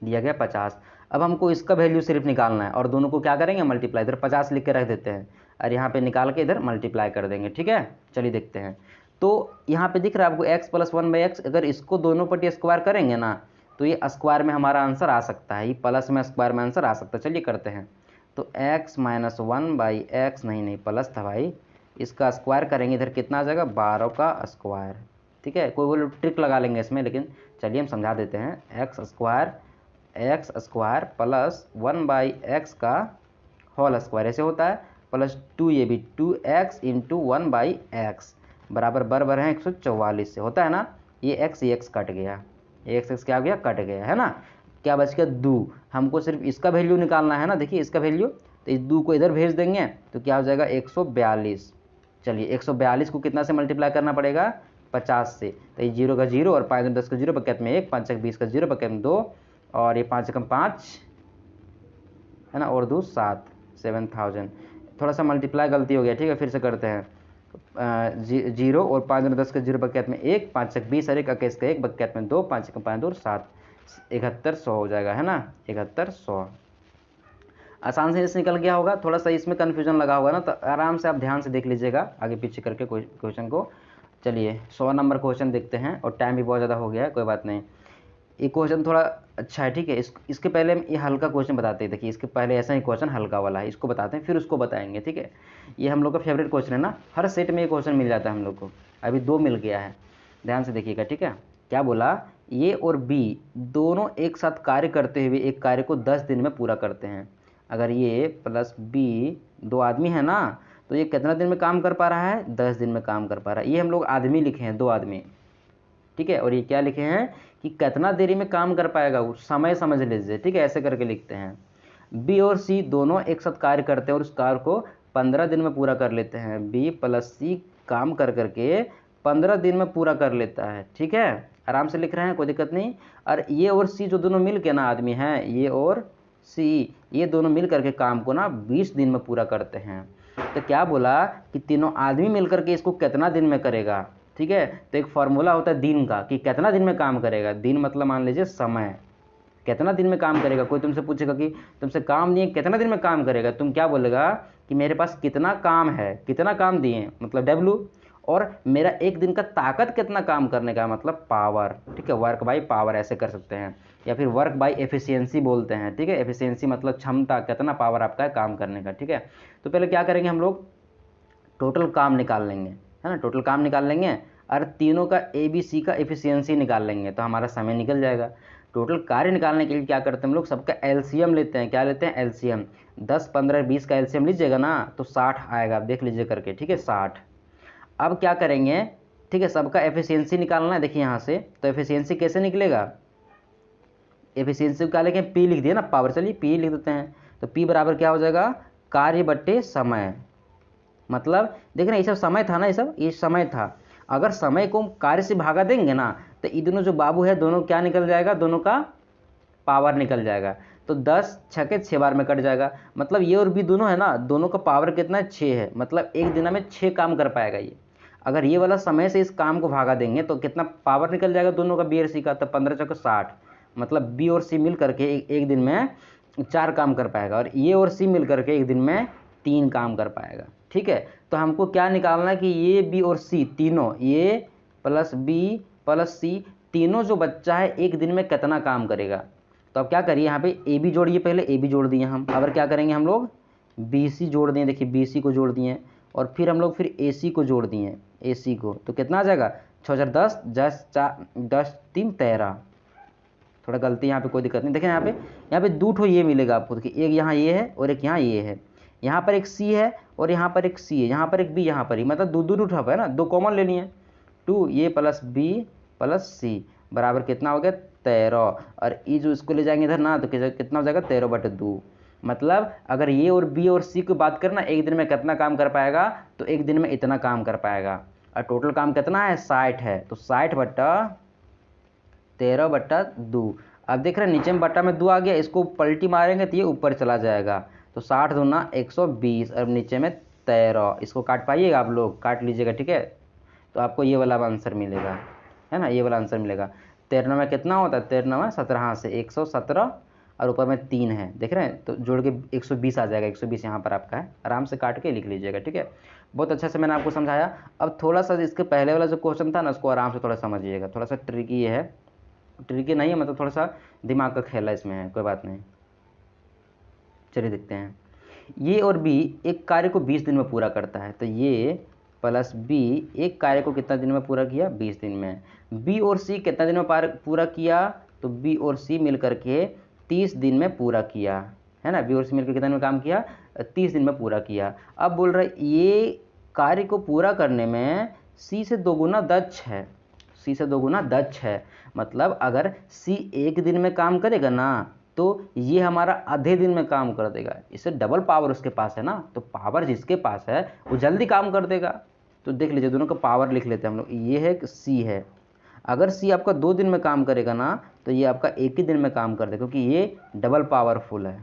दिया गया 50। अब हमको इसका वैल्यू सिर्फ निकालना है, और दोनों को क्या करेंगे, मल्टीप्लाई। इधर 50 लिख के रख देते हैं, और यहाँ पे निकाल के इधर मल्टीप्लाई कर देंगे, ठीक है। चलिए देखते हैं। तो यहाँ पे दिख रहा है आपको x + 1/x, अगर इसको दोनों पट्टी स्क्वायर करेंगे ना, तो ये स्क्वायर में हमारा आंसर आ सकता है, ये प्लस में स्क्वायर में आंसर आ सकता है। चलिए करते हैं। तो x - 1/x, नहीं प्लस था भाई, इसका स्क्वायर करेंगे, इधर कितना आ जाएगा, 12 का स्क्वायर, ठीक है। कोई वो ट्रिक लगा लेंगे इसमें, लेकिन चलिए हम समझा देते हैं। x² + 1/x² ऐसे होता है, प्लस 2 ये भी 2x × 1/x बराबर है 144 से, होता है ना। ये x कट गया, ये x क्या हो गया, कट गया, है ना। क्या बच गया, 2। हमको सिर्फ इसका वैल्यू निकालना है ना, देखिए इसका वैल्यू, तो इस 2 को इधर भेज देंगे, तो क्या हो जाएगा, 142। चलिए 142 को कितना से मल्टीप्लाई करना पड़ेगा, 50 से। तो ये 0 का 0 और 5 10 का 0 बकेट में 1, 5 20 का 0 बकेट में 2, और ये 5 कम 5 है ना, और 2 7, 7000। थोड़ा सा मल्टीप्लाई गलती हो गया, ठीक है, फिर से करते हैं। 0 और 5 10 का 0 बकेट में 1, 5 20 और 1 21 का 1 बकेट में 2, 5 कम 5 2 7, 7100 हो जाएगा, है ना, 7100। आसान से इससे निकल गया होगा। थोड़ा सा इसमें कन्फ्यूजन लगा होगा ना, तो आराम से आप ध्यान से देख लीजिएगा आगे पीछे करके क्वेश्चन को। चलिए 100 नंबर क्वेश्चन देखते हैं, और टाइम भी बहुत ज़्यादा हो गया है, कोई बात नहीं। ये क्वेश्चन थोड़ा अच्छा है, ठीक है। इसके पहले हम ये हल्का क्वेश्चन बताते हैं। देखिए इसके पहले ऐसा ही क्वेश्चन हल्का वाला है, इसको बताते हैं, फिर उसको बताएंगे, ठीक है। ये हम लोग का फेवरेट क्वेश्चन है ना, हर सेट में ये क्वेश्चन मिल जाता है हम लोग को। अभी 2 मिल गया है, ध्यान से देखिएगा, ठीक है। क्या बोला, ए और बी दोनों एक साथ कार्य करते हुए एक कार्य को 10 दिन में पूरा करते हैं। अगर ये प्लस बी 2 आदमी है ना, तो ये कितना दिन में काम कर पा रहा है, 10 दिन में काम कर पा रहा है। ये हम लोग आदमी लिखे हैं, 2 आदमी, ठीक है। और ये क्या लिखे हैं कि कितना देरी में काम कर पाएगा, वो समय समझ लीजिए, ठीक है, ऐसे करके लिखते हैं। बी और सी दोनों एक साथ कार्य करते हैं और उस कार्य को 15 दिन में पूरा कर लेते हैं। बी + सी काम कर करके 15 दिन में पूरा कर लेता है, ठीक है। आराम से लिख रहे हैं, कोई दिक्कत नहीं। और ये और सी जो दोनों मिल के ना आदमी हैं, ये और सी, ये दोनों मिल करके काम को ना 20 दिन में पूरा करते हैं। तो क्या बोला कि तीनों आदमी मिल करके इसको कितना दिन में करेगा, ठीक है। तो एक फार्मूला होता है दिन का, कि कितना दिन में काम करेगा। दिन मतलब मान लीजिए समय, कितना दिन में काम करेगा। कोई तुमसे पूछेगा कि तुमसे काम दिए कितना दिन में काम करेगा, तुम क्या बोलेगा कि मेरे पास कितना काम है, कितना काम दिए मतलब W, और मेरा एक दिन का ताकत कितना काम करने का, मतलब पावर, ठीक है, वर्क बाई पावर ऐसे कर सकते हैं, या फिर वर्क बाई एफिशिएंसी बोलते हैं, ठीक है। एफिशिएंसी मतलब क्षमता, कितना पावर आपका है काम करने का, ठीक है। तो पहले क्या करेंगे हम लोग, टोटल काम निकाल लेंगे, है है ना, टोटल काम निकाल लेंगे और तीनों का ए बी सी का एफिशिएंसी निकाल लेंगे तो हमारा समय निकल जाएगा। टोटल कार्य निकालने के लिए क्या करते हैं हम लोग, सबका एलसीएम लेते हैं। क्या लेते हैं, एलसीएम। 10, 15, 20 का एलसीएम लीजिएगा ना तो 60 आएगा, आप देख लीजिए करके, ठीक है, 60। अब क्या करेंगे, ठीक है, सबका एफिशिएंसी निकालना है। देखिए यहाँ से तो एफिशिएंसी कैसे निकलेगा, एफिशिएंसी क्या लिखें, पी लिख दिए ना, पावर, चलिए पी लिख देते हैं। तो पी बराबर क्या हो जाएगा, कार्य बट्टे समय। मतलब देख रहे हैं ये सब समय था ना, ये समय था। अगर समय को कार्य से भागा देंगे ना तो ये दोनों जो बाबू है दोनों क्या निकल जाएगा, दोनों का पावर निकल जाएगा। तो 10 छके 6 बार में कट जाएगा। मतलब ये और बी दोनों है ना, दोनों का पावर कितना है, 6 है। मतलब एक दिन में 6 काम कर पाएगा ये। अगर ये वाला समय से इस काम को भागा देंगे तो कितना पावर निकल जाएगा दोनों का, बी और सी का, तो 15 चौके 60। मतलब बी और सी मिल करके एक दिन में 4 काम कर पाएगा और ये और सी मिल करके एक दिन में 3 काम कर पाएगा। ठीक है, तो हमको क्या निकालना है कि ये बी और सी तीनों, ये प्लस बी प्लस सी तीनों जो बच्चा है एक दिन में कितना काम करेगा। तो अब क्या करिए, यहाँ पे ए बी जोड़िए, पहले ए बी जोड़ दिए हम। अब क्या करेंगे हम लोग, बी सी जोड़ दिए, देखिए बी सी को जोड़ दिए और फिर हम लोग फिर ए सी को जोड़ दिए, ए सी को। तो कितना आ जाएगा, 6 4 10, 10 3 13। थोड़ा गलती यहाँ पे, कोई दिक्कत नहीं। देखें यहाँ पे 2 ठो ये मिलेगा आपको, देखिए एक यहाँ ये है और एक यहाँ ये है। यहाँ पर एक सी है और यहाँ पर एक सी है, यहाँ पर एक बी, यहाँ पर ही, मतलब दो ठप है ना, 2 कॉमन ले लिए। 2 ये प्लस बी प्लस सी बराबर कितना हो गया, 13। और ये जो इसको ले जाएंगे इधर ना तो कितना हो जाएगा, 13/2। मतलब अगर ये और बी और सी की बात करें ना, एक दिन में कितना काम कर पाएगा, तो एक दिन में इतना काम कर पाएगा। और टोटल काम कितना है, 60 है। तो 60/13/2। अब देख रहे हैं नीचे में बट्टा में 2 आ गया, इसको पलटी मारेंगे तो ये ऊपर चला जाएगा। तो 60 दूना 120 और नीचे में 13। इसको काट पाइएगा आप लोग, काट लीजिएगा, ठीक है। तो आपको ये वाला आंसर मिलेगा, है ना, ये वाला आंसर मिलेगा। 13 में कितना होता है, 13 में 17 से 117 और ऊपर में 3 है, देख रहे हैं, तो जोड़ के 120 आ जाएगा। 120 यहाँ पर आपका है, आराम से काट के लिख लीजिएगा, ठीक है। बहुत अच्छा से मैंने आपको समझाया। अब थोड़ा सा इसके पहले वाला जो क्वेश्चन था ना, उसको आराम से थोड़ा समझिएगा। थोड़ा सा ट्रिकी है, ट्रिकी नहीं है, मतलब थोड़ा सा दिमाग का खेला इसमें है, कोई बात नहीं। चलिए देखते हैं। ये और बी एक कार्य को 20 दिन में पूरा करता है, तो ये प्लस बी एक कार्य को कितना दिन में पूरा किया, 20 दिन में। बी और सी कितना दिन में पूरा किया, तो बी और सी मिल करके 30 दिन में पूरा किया, है ना। बी और सी मिलकर कितना दिन में काम किया, 30 दिन में पूरा किया। अब बोल रहे ये कार्य को पूरा करने में सी से 2 गुना दक्ष है, सी से 2 गुना दक्ष है। मतलब अगर सी एक दिन में काम करेगा ना तो ये हमारा आधे दिन में काम कर देगा। इससे डबल पावर उसके पास है ना, तो पावर जिसके पास है वो जल्दी काम कर देगा। तो देख लीजिए दोनों का पावर लिख लेते हैं हम लोग। ये है सी है, अगर सी आपका 2 दिन में काम करेगा ना तो ये आपका एक ही दिन में काम कर देगा, क्योंकि ये डबल पावरफुल है।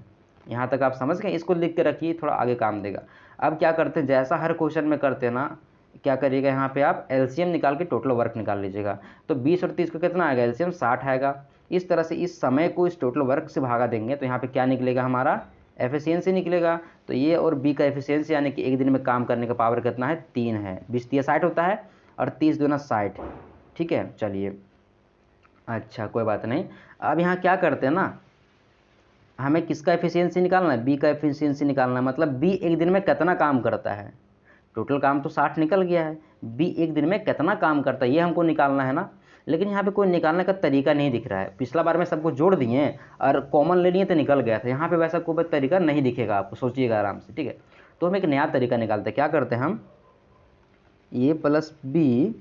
यहाँ तक आप समझ गए, इसको लिख के रखिए, थोड़ा आगे काम देगा। अब क्या करते हैं, जैसा हर क्वेश्चन में करते हैं ना, क्या करिएगा, यहाँ पे आप एलसीएम निकाल के टोटल वर्क निकाल लीजिएगा। तो 20 और 30 का कितना आएगा, एलसीएम 60 आएगा। इस तरह से इस समय को इस टोटल वर्क से भागा देंगे तो यहाँ पे क्या निकलेगा, हमारा एफिशिएंसी निकलेगा। तो ये और बी का एफिशिएंसी यानी कि एक दिन में काम करने का पावर कितना है, 3 है। 20 3 60 होता है और 30 दूना 60, ठीक है। चलिए अच्छा कोई बात नहीं। अब यहाँ क्या करते हैं ना, हमें किसका एफिशिएंसी निकालना है, बी का एफिशिएंसी निकालना है। मतलब बी एक दिन में कितना काम करता है, टोटल काम तो 60 निकल गया है, बी एक दिन में कितना काम करता है ये हमको निकालना है ना। लेकिन यहाँ पे कोई निकालने का तरीका नहीं दिख रहा है। पिछला बार में सबको जोड़ दिए और कॉमन ले लिए तो निकल गया था, यहाँ पे वैसा कोई तरीका नहीं दिखेगा आपको, सोचिएगा आराम से, ठीक है। तो हम एक नया तरीका निकालते हैं। क्या करते हैं हम, ए प्लस बी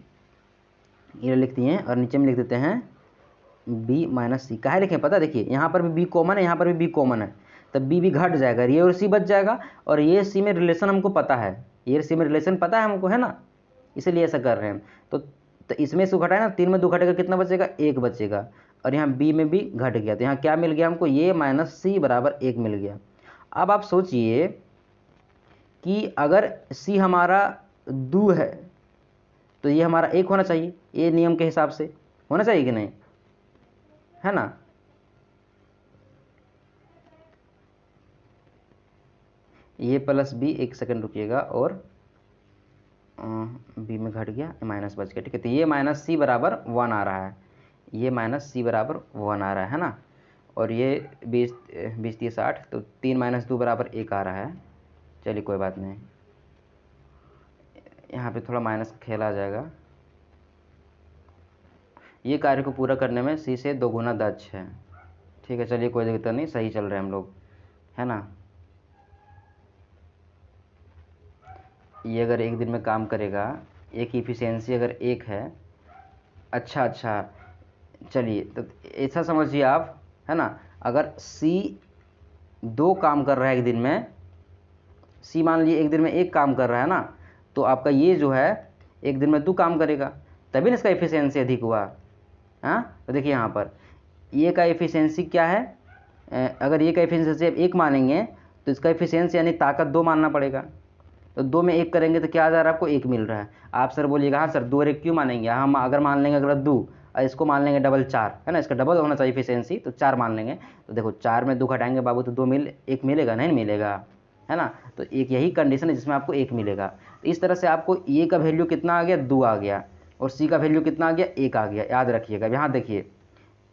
ये लिखते हैं और नीचे में लिख देते हैं बी माइनस सी। काहे लिखें पता, देखिए यहाँ पर भी बी कॉमन है, यहाँ पर भी बी कॉमन है, तब बी भी घट जाएगा, ये और सी बच जाएगा। और ये सी में रिलेशन हमको पता है, ये सी में रिलेशन पता है हमको, है ना, इसीलिए ऐसा कर रहे हैं। तो इसमें से घटाए ना, 3 में 2 घटेगा, कितना बचेगा, 1 बचेगा। और यहाँ बी में भी घट गया, तो यहाँ क्या मिल गया हमको, ये माइनस सी बराबर 1 मिल गया। अब आप सोचिए कि अगर सी हमारा 2 है तो ये हमारा 1 होना चाहिए, ये नियम के हिसाब से होना चाहिए कि नहीं, है ना। ये प्लस बी, एक सेकंड रुकिएगा, और बी में घट गया, माइनस बच गया, ठीक है। तो ये माइनस सी बराबर 1 आ रहा है, ये माइनस सी बराबर 1 आ रहा है ना। और ये 20 20 30 60, तो 3 - 2 बराबर 1 आ रहा है। चलिए कोई बात नहीं, यहाँ पे थोड़ा माइनस खेला जाएगा। ये कार्य को पूरा करने में सी से 2 गुना दक्ष है। ठीक है, चलिए कोई दिक्कत नहीं, सही चल रहे हैं हम लोग, है ना। ये अगर एक दिन में काम करेगा, एक इफिशियंसी अगर 1 है, अच्छा, चलिए तो ऐसा समझिए आप, है ना। अगर सी 2 काम कर रहा है एक दिन में, सी मान लीजिए एक दिन में 1 काम कर रहा है ना, तो आपका ये जो है एक दिन में 2 काम करेगा, तभी ना इसका एफिशिएंसी अधिक हुआ। हाँ, तो देखिए यहाँ पर ये का एफिशिएंसी क्या है, अगर ये का एफिशिएंसी आप 1 मानेंगे तो इसका एफिशिएंसी यानी ताकत 2 मानना पड़ेगा। तो 2 में 1 करेंगे तो क्या आ जा रहा है आपको, 1 मिल रहा है। आप सर बोलिएगा हाँ सर 2 और 1 क्यों मानेंगे, हम अगर मान लेंगे अगर 2 और इसको मान लेंगे डबल 4, है ना, इसका डबल होना चाहिए एफिशिएंसी, तो 4 मान लेंगे। तो देखो 4 में 2 घटाएंगे बाबू तो 1 मिलेगा, नहीं मिलेगा, है ना। तो एक यही कंडीशन है जिसमें आपको 1 मिलेगा। तो इस तरह से आपको ए का वैल्यू कितना आ गया, 2 आ गया, और सी का वैल्यू कितना आ गया, 1 आ गया। याद रखिएगा, यहाँ देखिए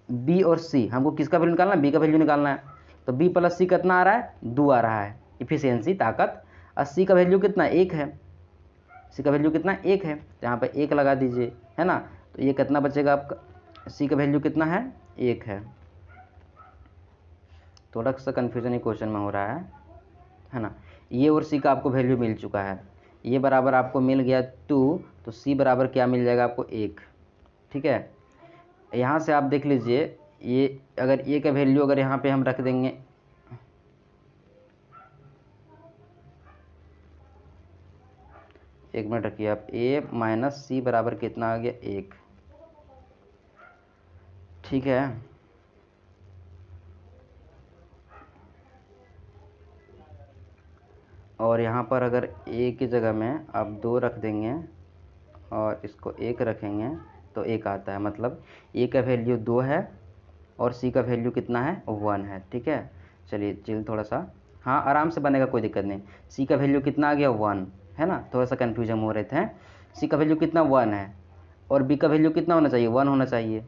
बी और सी, हमको किसका वैल्यू निकालना है, बी का वैल्यू निकालना है। तो बी प्लस सी कितना आ रहा है, 2 आ रहा है इफिशियंसी ताकत, और सी का वैल्यू कितना 1 है, सी का वैल्यू कितना 1 है, तो यहाँ पर 1 लगा दीजिए, है ना। तो ये कितना बचेगा आपका, सी का वैल्यू कितना है, 1 है। थोड़ा सा कन्फ्यूजन ये क्वेश्चन में हो रहा है ना। ये और सी का आपको वैल्यू मिल चुका है, ये बराबर आपको मिल गया 2, तो सी बराबर क्या मिल जाएगा आपको, 1। ठीक है, यहाँ से आप देख लीजिए, ये अगर ए का वैल्यू अगर यहाँ पे हम रख देंगे, एक मिनट रखिए आप, ए माइनस सी बराबर कितना आ गया, 1। ठीक है, और यहाँ पर अगर ए की जगह में आप 2 रख देंगे और इसको 1 रखेंगे तो 1 आता है, मतलब ए का वैल्यू 2 है और सी का वैल्यू कितना है, 1 है। ठीक है, चलिए चिल थोड़ा सा, हाँ आराम से बनेगा, कोई दिक्कत नहीं। सी का वैल्यू कितना आ गया, 1, है ना, थोड़ा सा कन्फ्यूजन हो रहे थे। सी का वैल्यू कितना, 1 है, और बी का वैल्यू कितना होना चाहिए, 1 होना चाहिए।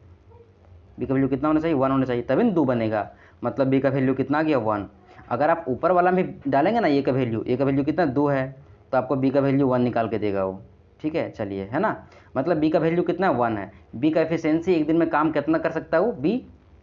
बी का वैल्यू कितना होना चाहिए, 1 होना चाहिए, तभी 2 बनेगा, मतलब बी का वैल्यू कितना आ गया, 1। अगर आप ऊपर वाला में डालेंगे ना ए का वैल्यू कितना, 2 है, तो आपको बी का वैल्यू 1 निकाल के देगा वो। ठीक है, चलिए, है ना, मतलब बी का वैल्यू कितना, 1 है। बी का एफिशिएंसी एक दिन में काम कितना कर सकता है वो बी,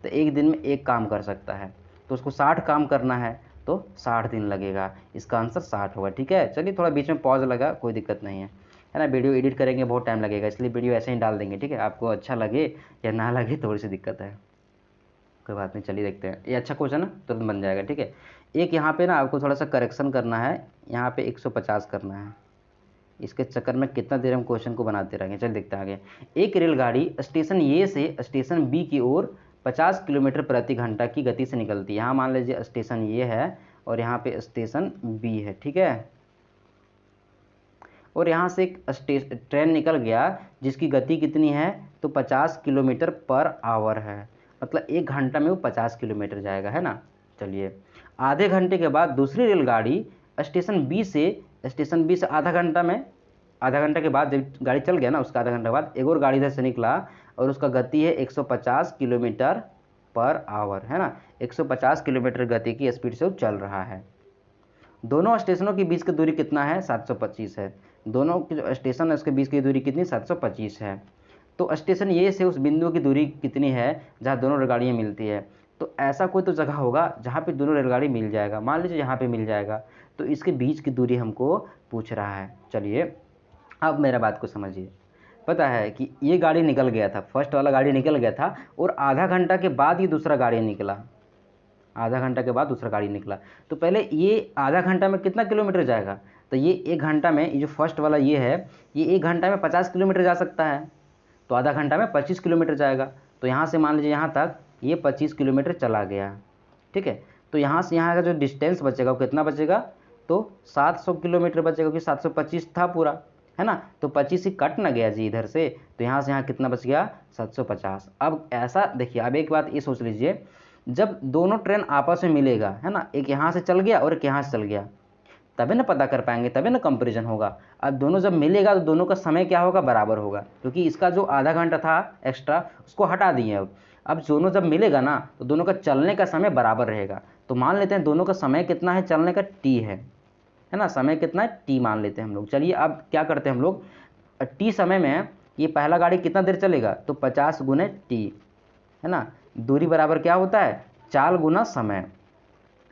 तो एक दिन में 1 काम कर सकता है, तो उसको 60 काम करना है, तो 60 दिन लगेगा, इसका आंसर 60 होगा। ठीक है, चलिए थोड़ा बीच में पॉज लगा, कोई दिक्कत नहीं है ना। वीडियो एडिट करेंगे बहुत टाइम लगेगा, इसलिए वीडियो ऐसे ही डाल देंगे। ठीक है, आपको अच्छा लगे या ना लगे थोड़ी सी दिक्कत है, कोई बात नहीं, चलिए देखते हैं। ये अच्छा क्वेश्चन है, तुरंत बन जाएगा। ठीक है, एक यहाँ पे ना आपको थोड़ा सा करेक्शन करना है, यहाँ पे 150 करना है, इसके चक्कर में कितना देर हम क्वेश्चन को बनाते रहेंगे। चल देखते हैं आगे। एक रेलगाड़ी स्टेशन ए से स्टेशन बी की ओर 50 किलोमीटर प्रति घंटा की गति से निकलती है। यहाँ मान लीजिए स्टेशन ए है और यहाँ पे स्टेशन बी है। ठीक है, और यहाँ से एक ट्रेन निकल गया जिसकी गति कितनी है, तो 50 किलोमीटर पर आवर है, मतलब 1 घंटा में वो 50 किलोमीटर जाएगा, है ना। चलिए, आधे घंटे के बाद दूसरी रेलगाड़ी स्टेशन बी से आधा घंटा के बाद जब गाड़ी चल गया ना, उसका आधा घंटा बाद एक और गाड़ी इधर से निकला और उसका गति है 150 किलोमीटर पर आवर, है ना। 150 किलोमीटर गति की स्पीड से वो चल रहा है। दोनों स्टेशनों के बीच की दूरी कितना है, 725 है। दोनों के जो स्टेशन है उसके बीच की दूरी कितनी, 725 है। तो स्टेशन ए से उस बिंदु की दूरी कितनी है जहाँ दोनों रेलगाड़ियाँ मिलती है। तो ऐसा कोई तो जगह होगा जहाँ पे दोनों रेलगाड़ी मिल जाएगा, मान लीजिए यहाँ पे मिल जाएगा, तो इसके बीच की दूरी हमको पूछ रहा है। चलिए अब मेरा बात को समझिए। पता है कि ये गाड़ी निकल गया था, फर्स्ट वाला गाड़ी निकल गया था और आधा घंटा के बाद ये दूसरा गाड़ी निकला, आधा घंटा के बाद दूसरा गाड़ी निकला। तो पहले ये आधा घंटा में कितना किलोमीटर जाएगा, तो ये 1 घंटा में, ये जो फर्स्ट वाला ये है, ये 1 घंटा में 50 किलोमीटर जा सकता है, तो आधा घंटा में 25 किलोमीटर जाएगा। तो यहाँ से मान लीजिए यहाँ तक ये 25 किलोमीटर चला गया। ठीक है, तो यहाँ से यहाँ का जो डिस्टेंस बचेगा वो कितना बचेगा, तो 700 किलोमीटर बचेगा, क्योंकि 725 था पूरा, है ना। तो 25 ही कट ना गया जी इधर से, तो यहाँ से यहाँ कितना बच गया, 750। अब ऐसा देखिए, अब एक बात ये सोच लीजिए, जब दोनों ट्रेन आपस में मिलेगा, है ना, एक यहाँ से चल गया और एक यहाँ से चल गया, तभी ना पता कर पाएंगे, तभी ना कंपैरिजन होगा। अब दोनों जब मिलेगा तो दोनों का समय क्या होगा, बराबर होगा, क्योंकि इसका जो आधा घंटा था एक्स्ट्रा उसको हटा दिए। अब दोनों जब मिलेगा ना तो दोनों का चलने का समय बराबर रहेगा। तो मान लेते हैं दोनों का समय कितना है चलने का, टी है, है ना। समय कितना है, टी मान लेते हैं हम लोग। चलिए अब क्या करते हैं हम लोग, टी समय में ये पहला गाड़ी कितना देर चलेगा, तो 50 गुने टी, है ना। दूरी बराबर क्या होता है, चाल गुना समय।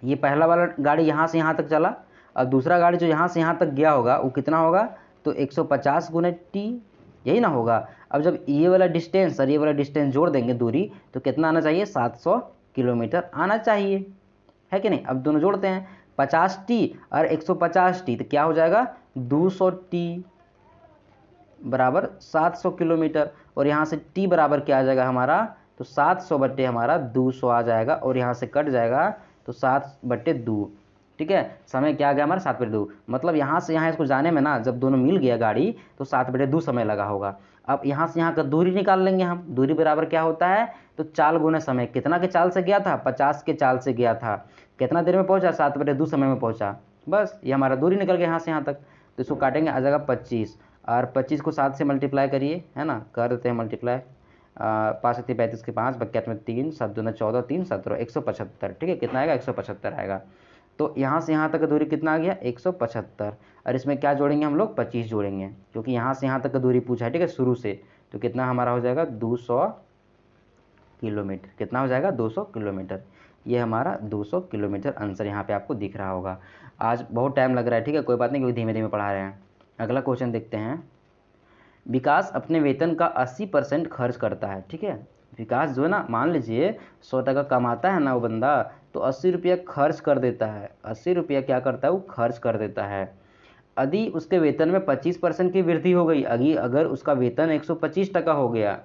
ये पहला वाला गाड़ी यहाँ से यहाँ तक चला, और दूसरा गाड़ी जो यहाँ से यहाँ तक गया होगा वो कितना होगा, तो 150 गुने टी, यही ना होगा। अब जब ये वाला डिस्टेंस और ये वाला डिस्टेंस जोड़ देंगे दूरी, तो कितना आना चाहिए, 700 किलोमीटर आना चाहिए, है कि नहीं। अब दोनों जोड़ते हैं, 50t और 150t, तो क्या हो जाएगा, 200t बराबर 700 किलोमीटर। और यहाँ से t बराबर क्या आ जाएगा हमारा, तो 700 बट्टे हमारा 200 आ जाएगा, और यहाँ से कट जाएगा तो 7/2। ठीक है, समय क्या आ गया हमारा, 7/2। मतलब यहाँ से यहाँ इसको जाने में ना, जब दोनों मिल गया गाड़ी तो 7/2 समय लगा होगा। अब यहाँ से यहाँ का दूरी निकाल लेंगे हम, दूरी बराबर क्या होता है, तो चाल गुना समय। कितना के चाल से गया था, 50 के चाल से गया था, कितना देर में पहुँचा, 7/2 समय में पहुँचा। बस ये हमारा दूरी निकल गया यहाँ से यहाँ तक। तो इसको काटेंगे, आ जाएगा 25, और 25 को 7 से मल्टीप्लाई करिए, है ना, कर देते हैं मल्टीप्लाई। 5 से 35 के 5, 22 में 3, 7 दूना 14, 3 17, 175। ठीक है, कितना आएगा, 175 आएगा। तो यहाँ से यहाँ तक का दूरी कितना आ गया, 175। और इसमें क्या जोड़ेंगे हम लोग, 25 जोड़ेंगे, क्योंकि यहाँ से यहाँ तक का दूरी पूछा है, ठीक है, शुरू से। तो कितना हमारा हो जाएगा, 200 किलोमीटर। कितना हो जाएगा, 200 किलोमीटर। ये हमारा 200 किलोमीटर आंसर यहाँ पे आपको दिख रहा होगा। आज बहुत टाइम लग रहा है, ठीक है, कोई बात नहीं, क्योंकि धीमे धीमे पढ़ा रहे हैं। अगला क्वेश्चन देखते हैं। विकास अपने वेतन का 80% खर्च करता है। ठीक है, विकास जो है ना, मान लीजिए 100 टका कमाता है ना वो बंदा, तो 80 रुपया खर्च कर देता है। 80 रुपया क्या करता है, वो खर्च कर देता है। यदि उसके वेतन में 25% की वृद्धि हो गई, अगर उसका वेतन 125 टका हो गया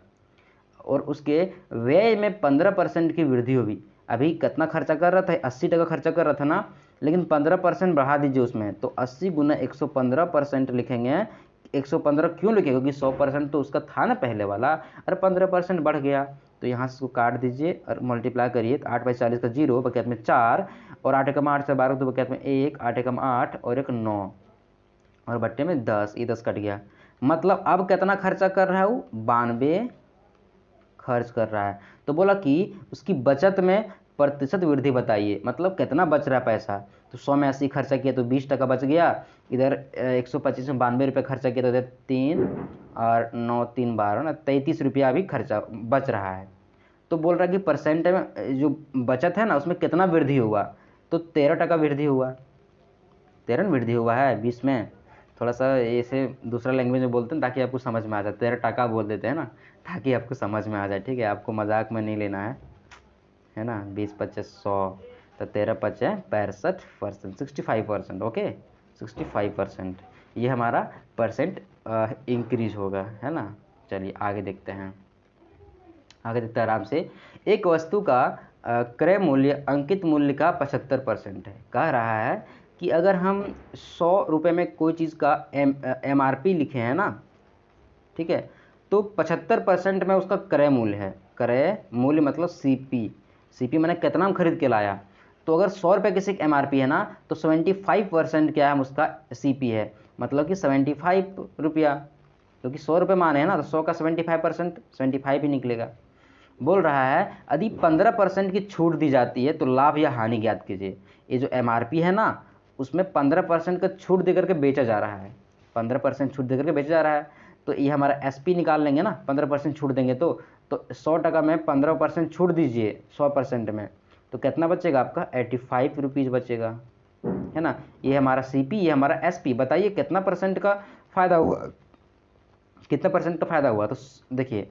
और उसके व्यय में 15% की वृद्धि होगी। अभी कितना खर्चा कर रहा था, 80 टका खर्चा कर रहा था ना, लेकिन 15% बढ़ा दीजिए उसमें, तो 80 गुना 115% लिखेंगे। 115 क्यों लिखे, क्योंकि 100% तो उसका था ना पहले वाला, और 15% बढ़ गया। तो यहाँ से इसको काट दीजिए और मल्टीप्लाई करिए, तो 8/40 का 0, बकैत में 4, और 8 एकम 8 से 12 तो बकैत में 1, 8 एकम 8 और 1 9, और बट्टे में 10, ये 10 कट गया। मतलब अब कितना खर्चा कर रहा है वो, 92 खर्च कर रहा है। तो बोला कि उसकी बचत में प्रतिशत वृद्धि बताइए, मतलब कितना बच रहा है पैसा। तो 100 में 80 खर्चा किया तो 20 टका बच गया। इधर 125 में 92 रुपये खर्चा किया तो इधर 3 और 9 3 12 ना, 33 रुपया अभी खर्चा बच रहा है। तो बोल रहा है कि परसेंट में जो बचत है ना उसमें कितना वृद्धि हुआ, तो 13 टका वृद्धि हुआ। 13 वृद्धि हुआ है 20 में। थोड़ा सा ऐसे दूसरा लैंग्वेज में बोलते हैं ताकि आपको समझ में आ जाए, 13 टका बोल देते हैं ना, ताकि आपको समझ में आ जाए। ठीक है, आपको मजाक में नहीं लेना है ना। 20 25 100, तो 13 5 65%, 65%। ओके, 65% ये हमारा परसेंट इंक्रीज होगा, है ना। चलिए आगे देखते हैं, आगे देखते हैं आराम से। एक वस्तु का क्रय मूल्य अंकित मूल्य का 75% है। कह रहा है कि अगर हम 100 रुपये में कोई चीज़ का MRP लिखे हैं ना, ठीक है, तो 75% में उसका क्रय मूल्य है। क्रय मूल्य मतलब CP मैंने कितना हम खरीद के लाया। तो अगर 100 रुपये किसी का MRP है ना, तो 75% क्या है उसका CP है, मतलब कि 75 रुपया, क्योंकि 100 रुपये माने हैं ना, तो 100 का 75%, 75 ही निकलेगा। बोल रहा है यदि 15% की छूट दी जाती है तो लाभ या हानि ज्ञात कीजिए। ये जो MRP है ना, उसमें 15% का छूट देकर के बेचा जा रहा है, 15% छूट देकर के बेचा जा रहा है। तो ये हमारा SP निकाल लेंगे ना, 15% छूट देंगे तो 100 टका में 15% छूट दीजिए 100% में, तो कितना बचेगा आपका, 85 रुपीज़ बचेगा, है ना। ये हमारा CP, ये हमारा SP। बताइए कितना परसेंट का फ़ायदा हुआ, कितना परसेंट का फ़ायदा हुआ। तो देखिए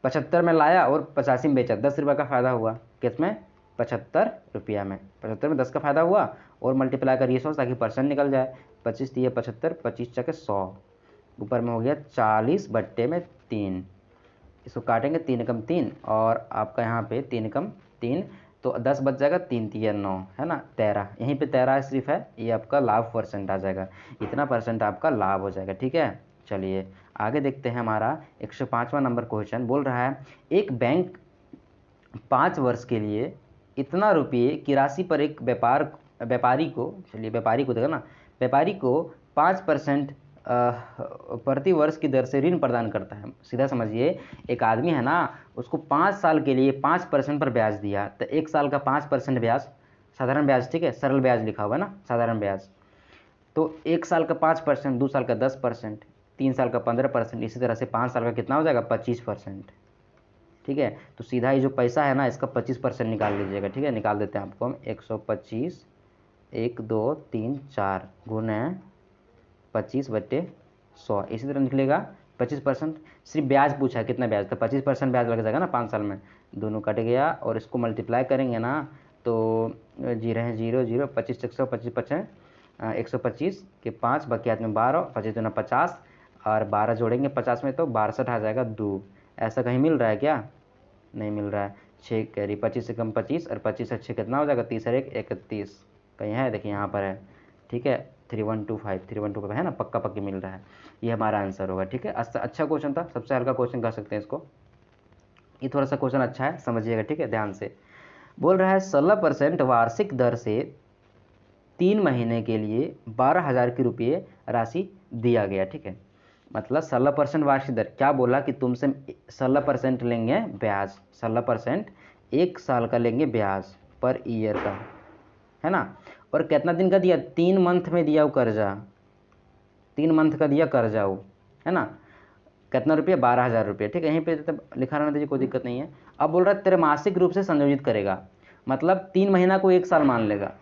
75 में लाया और 85 में बेचा, 10 रुपये का फ़ायदा हुआ। किसमें, 75 रुपया में। 75 में 10 का फ़ायदा हुआ, और मल्टीप्लाई करिए 100 ताकि परसेंट निकल जाए। 25 3 75, 25 चके 100, ऊपर में हो गया 40/3। इसको काटेंगे, 3 एकम 3, और आपका यहाँ पे 3 एकम 3, तो 10 बच जाएगा, 3 3 9, है ना, 13। यहीं पे 13 सिर्फ है, ये आपका लाभ परसेंट आ जाएगा, इतना परसेंट आपका लाभ हो जाएगा। ठीक है, चलिए आगे देखते हैं। हमारा 105वां नंबर क्वेश्चन बोल रहा है, एक बैंक 5 वर्ष के लिए इतना रुपये की राशि पर एक व्यापारी को, चलिए व्यापारी को देखो ना, व्यापारी को 5% प्रति वर्ष की दर से ऋण प्रदान करता है। सीधा समझिए, एक आदमी है ना, उसको 5 साल के लिए 5% पर ब्याज दिया, तो 1 साल का 5% ब्याज, साधारण ब्याज, ठीक है, सरल ब्याज लिखा हुआ है ना, साधारण ब्याज। तो 1 साल का 5%, 2 साल का 10%, 3 साल का 15%, इसी तरह से 5 साल का कितना हो जाएगा 25%। ठीक है, तो सीधा ही जो पैसा है ना इसका 25% निकाल लीजिएगा। ठीक है, निकाल देते हैं आपको हम 125 1 2 3 4 गुने 25/100, इसी तरह निकलेगा 25%। सिर्फ ब्याज पूछा है कितना ब्याज, तो 25% ब्याज लग जाएगा ना 5 साल में। दोनों कट गया और इसको मल्टीप्लाई करेंगे ना तो जीरो है 0 0, 25 100, 25 55 125 के 5 बाकी हाथ में 12, 25 दूना 50 और 12 जोड़ेंगे 50 में तो 62 आ जाएगा 2। ऐसा कहीं मिल रहा है क्या? नहीं मिल रहा है। 6 कैरी 25 से कम 25 और 25 से 6 कितना हो जाएगा 30 और 1 31, कहीं है देखिए यहाँ पर है। ठीक है, 3125 है ना, पक्का पक्की मिल रहा है, ये हमारा आंसर होगा। ठीक है, अच्छा क्वेश्चन था, सबसे हल्का क्वेश्चन कह सकते हैं इसको। ये थोड़ा सा क्वेश्चन अच्छा है, समझिएगा। ठीक है, ध्यान से बोल रहा है 16% वार्षिक दर से 3 महीने के लिए 12,000 के रुपये राशि दिया गया। ठीक है, मतलब 16% वार्षिक दर, क्या बोला कि तुमसे 16% लेंगे ब्याज, 16% 1 साल का लेंगे ब्याज पर ईयर का, है ना। और कितना दिन का दिया, 3 मंथ में दिया वो कर्जा, 3 मंथ का दिया कर्जा वो, है ना। कितना रुपये, 12,000 रुपये। ठीक है, यहीं पे तो लिखा रहना दीजिए, कोई दिक्कत नहीं है। अब बोल रहा है त्रैमासिक रूप से संयोजित करेगा, मतलब 3 महीना को 1 साल मान लेगा।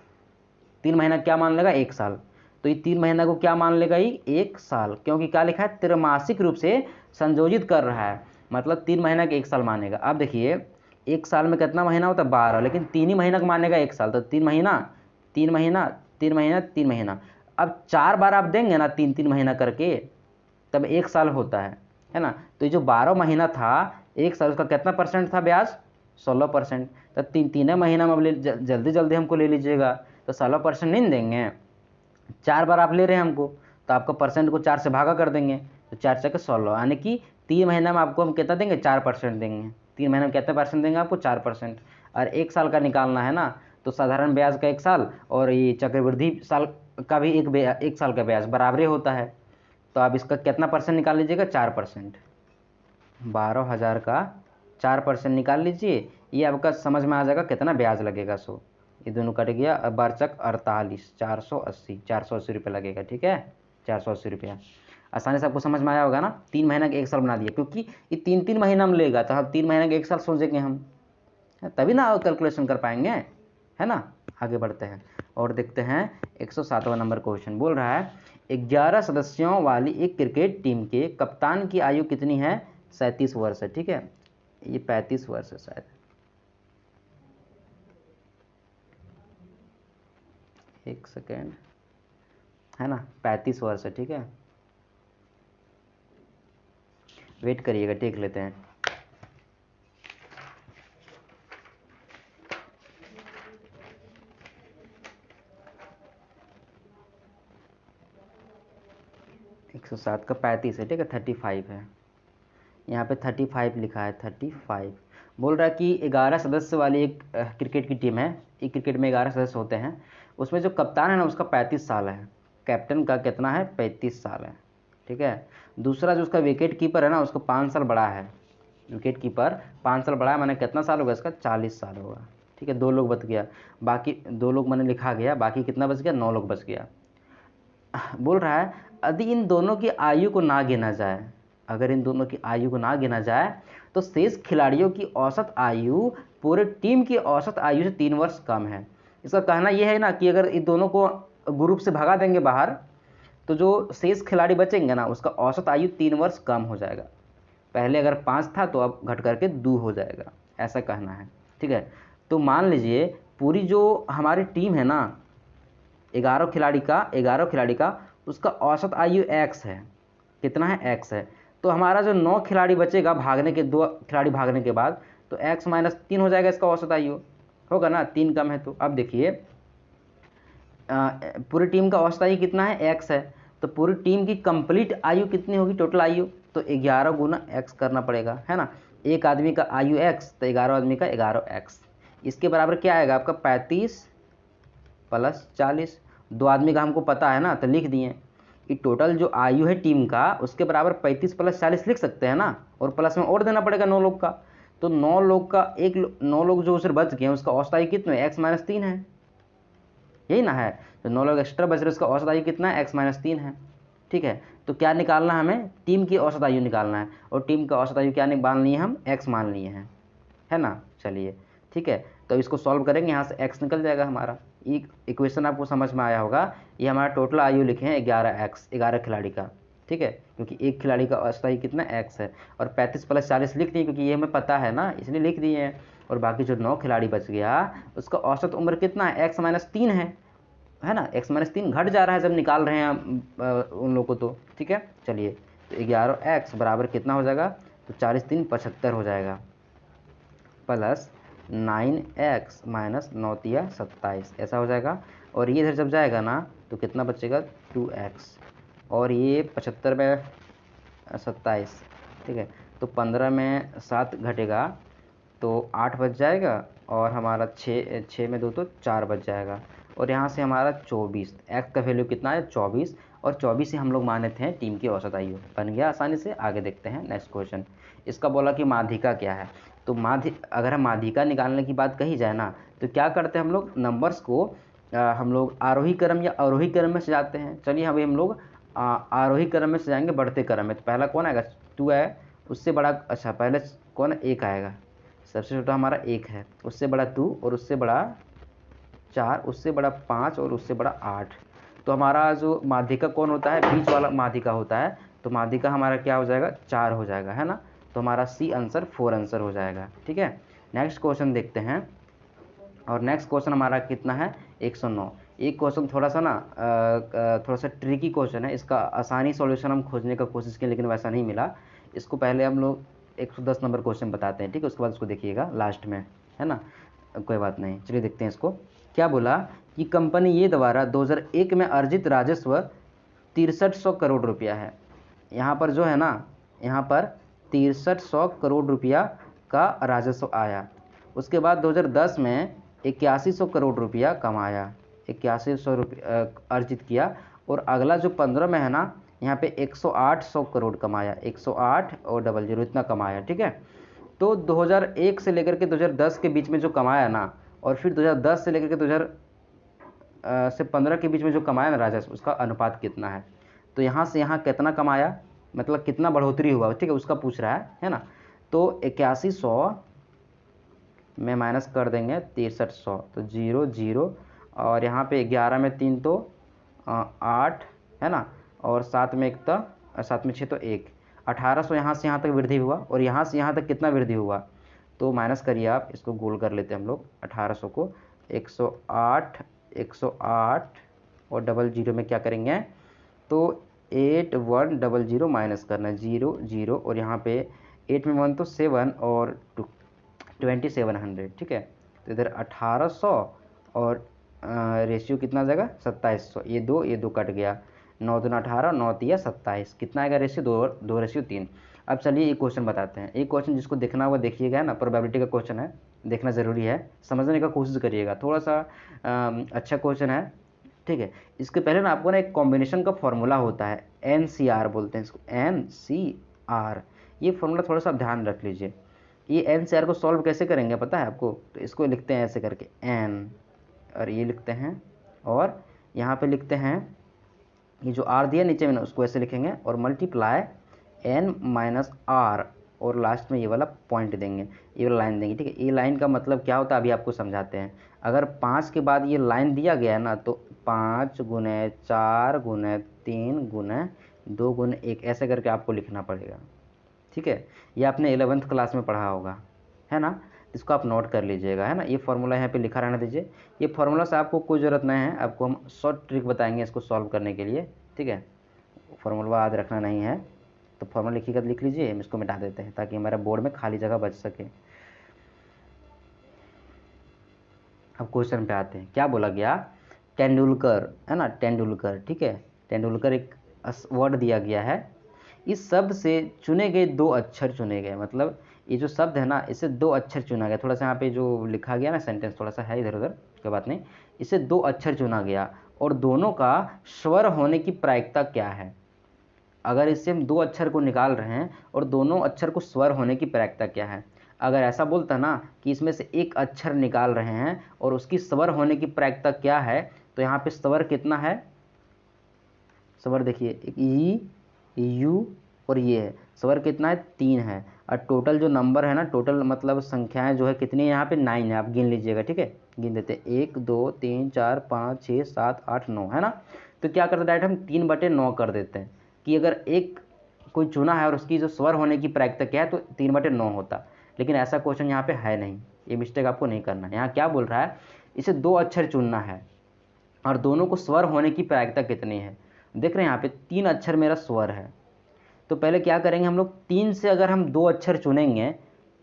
3 महीना क्या मान लेगा, 1 साल। तो ये 3 महीना को क्या मान लेगा, ये 1 साल, क्योंकि क्या लिखा है त्रैमासिक रूप से संयोजित कर रहा है, मतलब 3 महीना के 1 साल मानेगा। अब देखिए 1 साल में कितना महीना होता है 12, लेकिन 3 ही महीना को मानेगा 1 साल, तो 3 महीना 3 महीना 3 महीना 3 महीना। अब 4 बार आप देंगे ना 3 महीना करके, तब 1 साल होता है ना। तो ये जो 12 महीना था 1 साल, उसका कितना परसेंट था ब्याज, 16%। तो 3 महीना में अब जल्दी जल्दी हमको ले लीजिएगा, तो 16% नहीं देंगे, 4 बार आप ले रहे हैं हमको, तो आपका परसेंट को 4 से भागा कर देंगे, तो 4 4 16, यानी कि 3 महीना में आपको हम कितना देंगे, 4% देंगे। 3 महीने में कितना परसेंट देंगे आपको, 4%। और 1 साल का निकालना है ना, तो साधारण ब्याज का 1 साल और ये चक्रवृद्धि साल का भी 1 साल का ब्याज बराबर होता है। तो आप इसका कितना परसेंट निकाल लीजिएगा, 4%। 12,000 का 4% निकाल लीजिए, ये आपका समझ में आ जाएगा कितना ब्याज लगेगा। सो ये दोनों कट गया, अब 48 480 रुपये लगेगा। ठीक है, 480 रुपया आसानी से आपको समझ में आया होगा ना। 3 महीना के 1 साल बना दिया, क्योंकि ये 3 महीना में लेगा, तो हम 3 महीना के 1 साल सोचेंगे हम, तभी ना कैलकुलेशन कर पाएंगे, है ना। आगे बढ़ते हैं और देखते हैं 107वां नंबर क्वेश्चन। बोल रहा है 11 सदस्यों वाली एक क्रिकेट टीम के कप्तान की आयु कितनी है, 37 वर्ष है। ठीक है, ये 35 वर्ष है शायद, एक सेकेंड, है ना, 35 वर्ष है। ठीक है, वेट करिएगा, देख लेते हैं। एक 107 का 35 है। ठीक है, 35 है, यहाँ पे 35 लिखा है, 35। बोल रहा है कि 11 सदस्य वाली एक क्रिकेट की टीम है, एक क्रिकेट में 11 सदस्य होते हैं, उसमें जो कप्तान है ना उसका 35 साल है, कैप्टन का कितना है, 35 साल है। ठीक है, दूसरा जो उसका विकेट कीपर है ना उसको 5 साल बड़ा है, विकेट कीपर 5 साल बड़ा है, मैंने कितना साल होगा इसका, 40 साल होगा। ठीक है, 2 लोग बच गया, बाकी 2 लोग मैंने लिखा गया, बाकी कितना बच गया, 9 लोग बच गया। बोल रहा है यदि इन दोनों की आयु को ना गिना जाए, अगर इन दोनों की आयु को ना गिना जाए तो शेष खिलाड़ियों की औसत आयु पूरे टीम की औसत आयु से 3 वर्ष कम है। इसका कहना यह है ना कि अगर इन दोनों को ग्रुप से भगा देंगे बाहर, तो जो शेष खिलाड़ी बचेंगे ना उसका औसत आयु 3 वर्ष कम हो जाएगा। पहले अगर 5 था तो अब घट करके 2 हो जाएगा, ऐसा कहना है। ठीक है, तो मान लीजिए पूरी जो हमारी टीम है ना 11 खिलाड़ी का उसका औसत आयु x है, कितना है, x है। तो हमारा जो 9 खिलाड़ी बचेगा भागने के, 2 खिलाड़ी भागने के बाद, तो x - 3 हो जाएगा इसका औसत आयु, होगा ना, 3 कम है। तो अब देखिए पूरी टीम का औसत आयु कितना है, x है, तो पूरी टीम की कंप्लीट आयु कितनी होगी, टोटल आयु, तो 11 गुना x करना पड़ेगा, है ना। एक आदमी का आयु x, तो 11 आदमी का 11x, इसके बराबर क्या आएगा आपका, 35 + 40। 2 आदमी का हमको पता है ना, तो लिख दिए कि टोटल जो आयु है टीम का उसके बराबर 35 + 40 लिख सकते हैं ना, और प्लस में और देना पड़ेगा 9 लोग का। तो 9 लोग का 9 लोग जो उसे बच गए उसका औसत आयु कितना है, x - 3 है। यही ना है। तो 9 लोग एक्स्ट्रा बच रहे, उसका औसत आयु कितना है, x-3 है। ठीक है, तो क्या निकालना है हमें, टीम की औसत आयु निकालना है, और टीम का औसत आयु क्या मान लिए हम, x मान लिए हैं, है ना। चलिए ठीक है, तो इसको सॉल्व करेंगे, यहाँ से x निकल जाएगा हमारा। ये इक्वेशन आपको समझ में आया होगा। ये हमारा टोटल आयु लिखे हैं 11x, 11 खिलाड़ी का। ठीक है, क्योंकि एक खिलाड़ी का औसत आयु कितना x है, और 35 + 40 लिख दिए क्योंकि ये हमें पता है ना, इसलिए लिख दिए हैं। और बाकी जो 9 खिलाड़ी बच गया उसका औसत उम्र कितना है, x-3 है ना। x-3 घट जा रहा है जब निकाल रहे हैं उन लोगों को तो। ठीक है, चलिए, तो 11x बराबर कितना हो जाएगा, तो 40×3 75 हो जाएगा, प्लस 9x माइनस 9×3 27, ऐसा हो जाएगा। और ये इधर जब जाएगा ना तो कितना बचेगा, 2x, और ये 75 में 27, ठीक है, तो 15 में 7 घटेगा तो 8 बच जाएगा, और हमारा 6 में 2 तो 4 बच जाएगा, और यहाँ से हमारा 24, x का वैल्यू कितना है, 24, और 24 से हम लोग माने थे टीम की औसत आयु। बन गया आसानी से। आगे देखते हैं नेक्स्ट क्वेश्चन। इसका बोला कि माध्यिका क्या है, तो अगर हम माध्यिका निकालने की बात कही जाए ना, तो क्या करते हैं हम लोग, नंबर्स को हम लोग आरोही क्रम या अवरोही क्रम में सजाते हैं। चलिए अभी हम लोग आरोही क्रम में सजाएंगे, बढ़ते क्रम में। तो पहला कौन आएगा, 2 है, उससे बड़ा, अच्छा पहले कौन, 1 आएगा, सबसे छोटा हमारा 1 है, उससे बड़ा 2, और उससे बड़ा 4, उससे बड़ा 5, और उससे बड़ा 8। तो हमारा जो माध्यिका कौन होता है, बीच वाला माध्यिका होता है। तो माध्यिका हमारा क्या हो जाएगा, 4 हो जाएगा, है ना। तो हमारा सी आंसर 4 आंसर हो जाएगा। ठीक है, नेक्स्ट क्वेश्चन देखते हैं। और नेक्स्ट क्वेश्चन हमारा कितना है, 109। एक क्वेश्चन थोड़ा सा ना थोड़ा सा ट्रिकी क्वेश्चन है, इसका आसानी सॉल्यूशन हम खोजने का कोशिश की लेकिन वैसा नहीं मिला। इसको पहले हम लोग 110 नंबर क्वेश्चन बताते हैं, ठीक है, उसके बाद उसको देखिएगा लास्ट में, है ना, कोई बात नहीं। चलिए देखते हैं इसको। क्या बोला कि कंपनी ये द्वारा 2001 में अर्जित राजस्व 6300 करोड़ रुपया है। यहाँ पर जो है ना, यहाँ पर 6300 करोड़ रुपया का राजस्व आया। उसके बाद 2010 में 8100 करोड़ रुपया कमाया, 8100 रुपया अर्जित किया। और अगला जो 15 में है ना, यहाँ पे 108 करोड़ कमाया, 108 और 00 इतना कमाया। ठीक है, तो 2001 से लेकर के 2010 के बीच में जो कमाया ना, और फिर 2010 से लेकर के 2015 के बीच में जो कमाया ना राजस्व, उसका अनुपात कितना है। तो यहाँ से यहाँ कितना कमाया, मतलब कितना बढ़ोतरी हुआ, ठीक है, उसका पूछ रहा है ना। तो 8100 में माइनस कर देंगे 6300, तो 0 0, और यहाँ पे 11 में 3 तो 8, है ना, और 7 में 1 तो 7 में 6 तो 1, 1800 यहाँ से यहाँ तक वृद्धि हुआ। और यहाँ से यहाँ तक कितना वृद्धि हुआ, तो माइनस करिए आप, इसको गोल कर लेते हैं हम लोग 1800 को, 108 108 और 00 में क्या करेंगे, तो 8100 माइनस करना, 0 0, और यहाँ पे 8 में 1 तो 7 और 2700। ठीक है, तो इधर 1800 और रेशियो कितना आ जाएगा, 2700, ये दो कट गया, 9 दूना 18, 9 तिया 27, कितना आएगा रेशियो, 2:3। अब चलिए एक क्वेश्चन बताते हैं। एक क्वेश्चन जिसको देखना हुआ देखिएगा ना, प्रोबेबिलिटी का क्वेश्चन है, देखना ज़रूरी है, समझने का कोशिश करिएगा, थोड़ा सा अच्छा क्वेश्चन है। ठीक है, इसके पहले ना आपको ना एक कॉम्बिनेशन का फॉर्मूला होता है, NCR बोलते हैं इसको, NCR, ये फॉर्मूला थोड़ा सा ध्यान रख लीजिए। ये NCR को सॉल्व कैसे करेंगे पता है आपको, तो इसको लिखते हैं ऐसे करके N, और ये लिखते हैं, और यहाँ पे लिखते हैं, ये जो R दिया नीचे में ना उसको ऐसे लिखेंगे, और मल्टीप्लाई N माइनस R, और लास्ट में ये वाला पॉइंट देंगे, ये वाला लाइन देंगे। ठीक है, ये लाइन का मतलब क्या होता है अभी आपको समझाते हैं। अगर 5 के बाद ये लाइन दिया गया है ना, तो 5 गुने 4 गुने 3 गुने 2 गुने 1 ऐसे करके आपको लिखना पड़ेगा। ठीक है, ये आपने 11th क्लास में पढ़ा होगा, है ना, इसको आप नोट कर लीजिएगा, है ना। ये फार्मूला यहाँ पे लिखा रहने दीजिए, ये फार्मूला से आपको कोई ज़रूरत नहीं है, आपको हम शॉर्ट ट्रिक बताएंगे इसको सॉल्व करने के लिए। ठीक है, फार्मूला याद रखना नहीं है, तो फार्मूला लिखिएगा, लिख लीजिए, हम इसको मिटा देते हैं ताकि हमारे बोर्ड में खाली जगह बच सके। अब क्वेश्चन पे आते हैं। क्या बोला गया, तेंदुलकर, है ना, तेंदुलकर। ठीक है, तेंदुलकर एक वर्ड दिया गया है, इस शब्द से चुने गए 2 अक्षर चुने गए, मतलब ये जो शब्द है ना, इससे 2 अक्षर चुना गया। थोड़ा सा यहाँ पे जो लिखा गया ना सेंटेंस थोड़ा सा है इधर उधर, कोई बात नहीं, इससे 2 अक्षर चुना गया, और दोनों का स्वर होने की प्रायिकता क्या है। अगर इससे हम 2 अक्षर को निकाल रहे हैं और दोनों अक्षर को स्वर होने की प्रायिकता क्या है। अगर ऐसा बोलता ना कि इसमें से एक अक्षर निकाल रहे हैं और उसकी स्वर होने की प्रायिकता क्या है, तो यहाँ पे स्वर कितना है, स्वर देखिए एक ई यू और ये है, स्वर कितना है 3 है। और टोटल जो नंबर है ना, टोटल मतलब संख्याएं जो है कितनी है यहाँ पे 9 है, आप गिन लीजिएगा, ठीक है। गिन देते हैं 1 2 3 4 5 6 7 8 9 है ना। तो क्या करते हैं डायरेक्ट हम 3/9 कर देते हैं कि अगर एक कोई चुना है और उसकी जो स्वर होने की प्रायिकता क्या है तो 3/9 होता। लेकिन ऐसा क्वेश्चन यहाँ पे है नहीं, ये मिस्टेक आपको नहीं करना है। यहाँ क्या बोल रहा है, इसे 2 अक्षर चुनना है और दोनों को स्वर होने की प्रायिकता कितनी है। देख रहे हैं यहाँ पे 3 अक्षर मेरा स्वर है, तो पहले क्या करेंगे हम लोग, 3 से अगर हम 2 अक्षर चुनेंगे,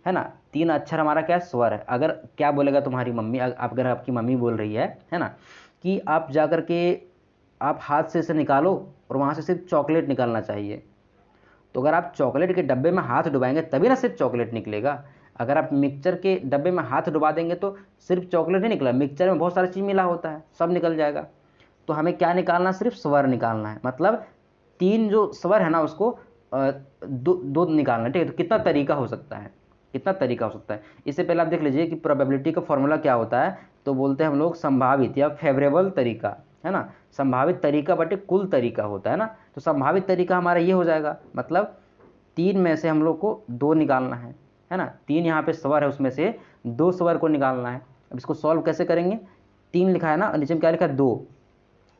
है ना, 3 अक्षर हमारा क्या स्वर है। अगर क्या बोलेगा तुम्हारी मम्मी, अगर आपकी मम्मी बोल रही है ना, कि आप जा कर के आप हाथ से इसे निकालो और वहाँ से सिर्फ चॉकलेट निकालना चाहिए, तो अगर आप चॉकलेट के डब्बे में हाथ डुबाएंगे तभी ना सिर्फ चॉकलेट निकलेगा। अगर आप मिक्सचर के डब्बे में हाथ डुबा देंगे तो सिर्फ चॉकलेट नहीं निकला, मिक्सचर में बहुत सारी चीज़ मिला होता है, सब निकल जाएगा। तो हमें क्या निकालना है, सिर्फ स्वर निकालना है। मतलब 3 जो स्वर है ना उसको दो निकालना है, ठीक है। तो कितना तरीका हो सकता है, कितना तरीका हो सकता है। इससे पहले आप देख लीजिए कि प्रोबेबिलिटी का फॉर्मूला क्या होता है। तो बोलते हैं हम लोग संभावित या फेवरेबल तरीका, है ना। संभावित तरीका बटे कुल तरीका होता है ना। तो संभावित तरीका हमारा ये हो जाएगा, मतलब 3 में से हम लोग को 2 निकालना है ना। 3 यहाँ पे स्वर है, उसमें से 2 स्वर को निकालना है। अब इसको सॉल्व कैसे करेंगे, 3 लिखा है ना और नीचे में क्या लिखा है 2,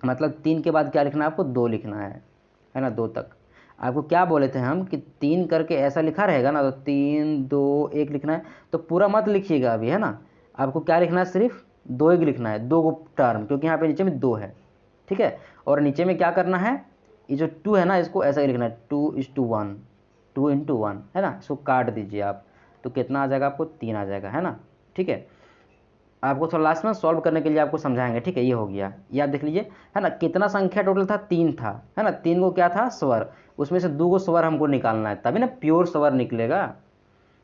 मतलब 3 के बाद क्या लिखना है आपको, 2 लिखना है ना, 2 तक। आपको क्या बोले थे हम कि 3 करके ऐसा लिखा रहेगा ना, तो 3 2 1 लिखना है। तो पूरा मत लिखिएगा अभी, है ना। आपको क्या लिखना है, सिर्फ 2 एक लिखना है, 2 टर्म, क्योंकि यहाँ पे नीचे में 2 है, ठीक है। और नीचे में क्या करना है, ये जो 2 है ना इसको ऐसा ही लिखना है, 2:1, 2:1 है ना। इसको काट दीजिए आप, तो कितना आ जाएगा आपको, 3 आ जाएगा, है ना, ठीक है। आपको थोड़ा लास्ट में सॉल्व करने के लिए आपको समझाएंगे, ठीक है। ये हो गया, ये आप देख लीजिए, है ना। कितना संख्या टोटल था, 3 था, है ना। 3 को क्या था, स्वर, उसमें से 2 को स्वर हमको निकालना है, तभी ना प्योर स्वर निकलेगा।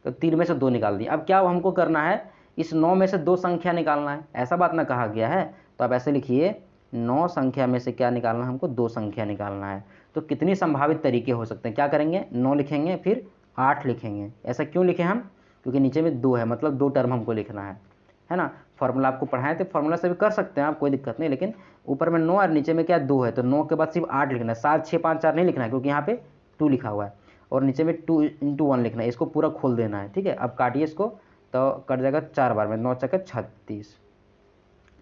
तो 3 में से 2 निकाल दिए। अब क्या हमको करना है, इस 9 में से 2 संख्या निकालना है, ऐसा बात ना कहा गया है। तो आप ऐसे लिखिए, 9 संख्या में से क्या निकालना है हमको, 2 संख्या निकालना है। तो कितनी संभावित तरीके हो सकते हैं, क्या करेंगे, 9 लिखेंगे फिर 8 लिखेंगे। ऐसा क्यों लिखे हम, क्योंकि नीचे में 2 है, मतलब 2 टर्म हमको लिखना है ना। फॉर्मूला आपको पढ़ाए थे, फॉर्मूला से भी कर सकते हैं आप, कोई दिक्कत नहीं। लेकिन ऊपर में 9 और नीचे में क्या 2 है, तो 9 के बाद सिर्फ 8 लिखना है, 7 6 5 4 नहीं लिखना है, क्योंकि यहाँ पे 2 लिखा हुआ है। और नीचे में 2:1 लिखना है, इसको पूरा खोल देना है, ठीक है। अब काटिए इसको, तो कट जाएगा 4 बार में, 9 चक्कर 36।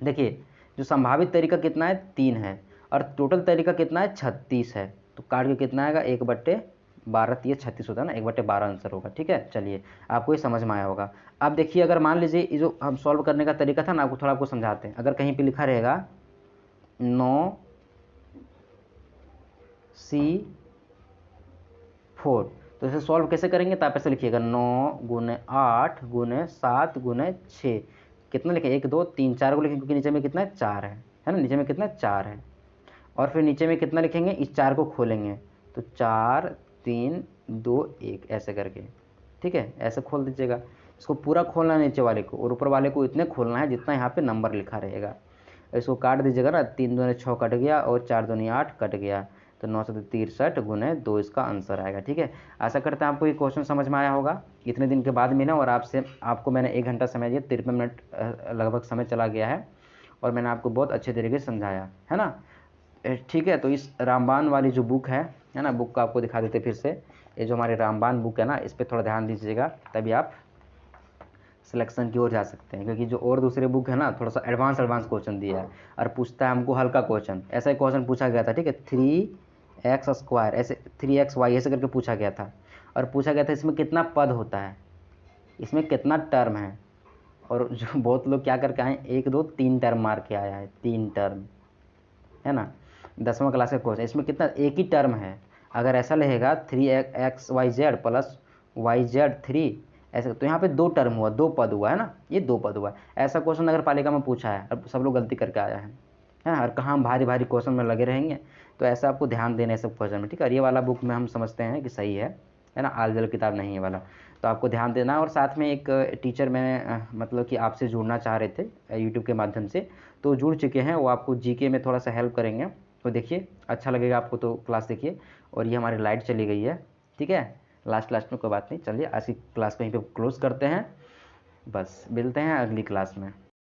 देखिए जो संभावित तरीका कितना है, 3 है, और टोटल तरीका कितना है, 36 है। तो काट के कितना आएगा, 1/12, ये 36 होता है ना, 1/12 आंसर होगा, ठीक है। चलिए आपको ये समझ में आया होगा। अब देखिए, अगर मान लीजिए ये जो हम सॉल्व करने का तरीका था ना, आपको थोड़ा आपको समझाते हैं। अगर कहीं पे लिखा रहेगा 9C4, तो इसे सॉल्व कैसे करेंगे, तो आप ऐसे लिखिएगा 9 × 8 × 7 × 6, कितना लिखें, 1 2 3 4 को लिखेंगे, क्योंकि नीचे में कितना है, 4 है ना, नीचे में कितना 4 है। और फिर नीचे में कितना लिखेंगे, इस 4 को खोलेंगे, तो 4 3 2 1 ऐसे करके, ठीक है। ऐसे खोल दीजिएगा, इसको पूरा खोलना है नीचे वाले को, और ऊपर वाले को इतने खोलना है जितना यहाँ पे नंबर लिखा रहेगा। इसको काट दीजिएगा ना, 3 दूनी 6 कट गया और 4 दूनी 8 कट गया, तो 963 × 2 इसका आंसर आएगा, ठीक है। आशा करते हैं आपको ये क्वेश्चन समझ में आया होगा। इतने दिन के बाद मिला और आपको मैंने 1 घंटा समय दिया, 53 मिनट लगभग समय चला गया है, और मैंने आपको बहुत अच्छे तरीके से समझाया, है ना, ठीक है। तो इस रामबाण वाली जो बुक है ना, बुक का आपको दिखा देते फिर से। ये जो हमारी रामबाण बुक है ना, इस पर थोड़ा ध्यान दीजिएगा, तभी आप सिलेक्शन की ओर जा सकते हैं। क्योंकि जो और दूसरे बुक है ना, थोड़ा सा एडवांस क्वेश्चन दिया है, और पूछता है हमको हल्का क्वेश्चन। ऐसा एक क्वेश्चन पूछा गया था, ठीक है, 3x², ऐसे 3xy ऐसे करके पूछा गया था। और पूछा गया था इसमें कितना पद होता है, इसमें कितना टर्म है। और जो बहुत लोग क्या करके आए, 1 2 3 टर्म मार के आया है, 3 टर्म, है ना। 10वां क्लास का क्वेश्चन, इसमें कितना, एक ही टर्म है। अगर ऐसा रहेगा 3xyz + yz3 ऐसे, तो यहाँ पे 2 टर्म हुआ, 2 पद हुआ, है ना, ये 2 पद हुआ। ऐसा क्वेश्चन अगर पालिका में पूछा है, अब सब लोग गलती करके आया है ना। और कहाँ हम भारी क्वेश्चन में लगे रहेंगे, तो ऐसा आपको ध्यान देना है सब क्वेश्चन में, ठीक है। और ये वाला बुक में हम समझते हैं कि सही है ना, आलजल किताब नहीं है वाला, तो आपको ध्यान देना है। और साथ में एक टीचर मैंने मतलब कि आपसे जुड़ना चाह रहे थे यूट्यूब के माध्यम से, तो जुड़ चुके हैं, वो आपको जीके में थोड़ा सा हेल्प करेंगे। तो देखिए अच्छा लगेगा आपको, तो क्लास देखिए। और ये हमारी लाइट चली गई है, ठीक है, लास्ट में, कोई बात नहीं। चलिए आज की क्लास को यहीं पे क्लोज़ करते हैं, बस मिलते हैं अगली क्लास में।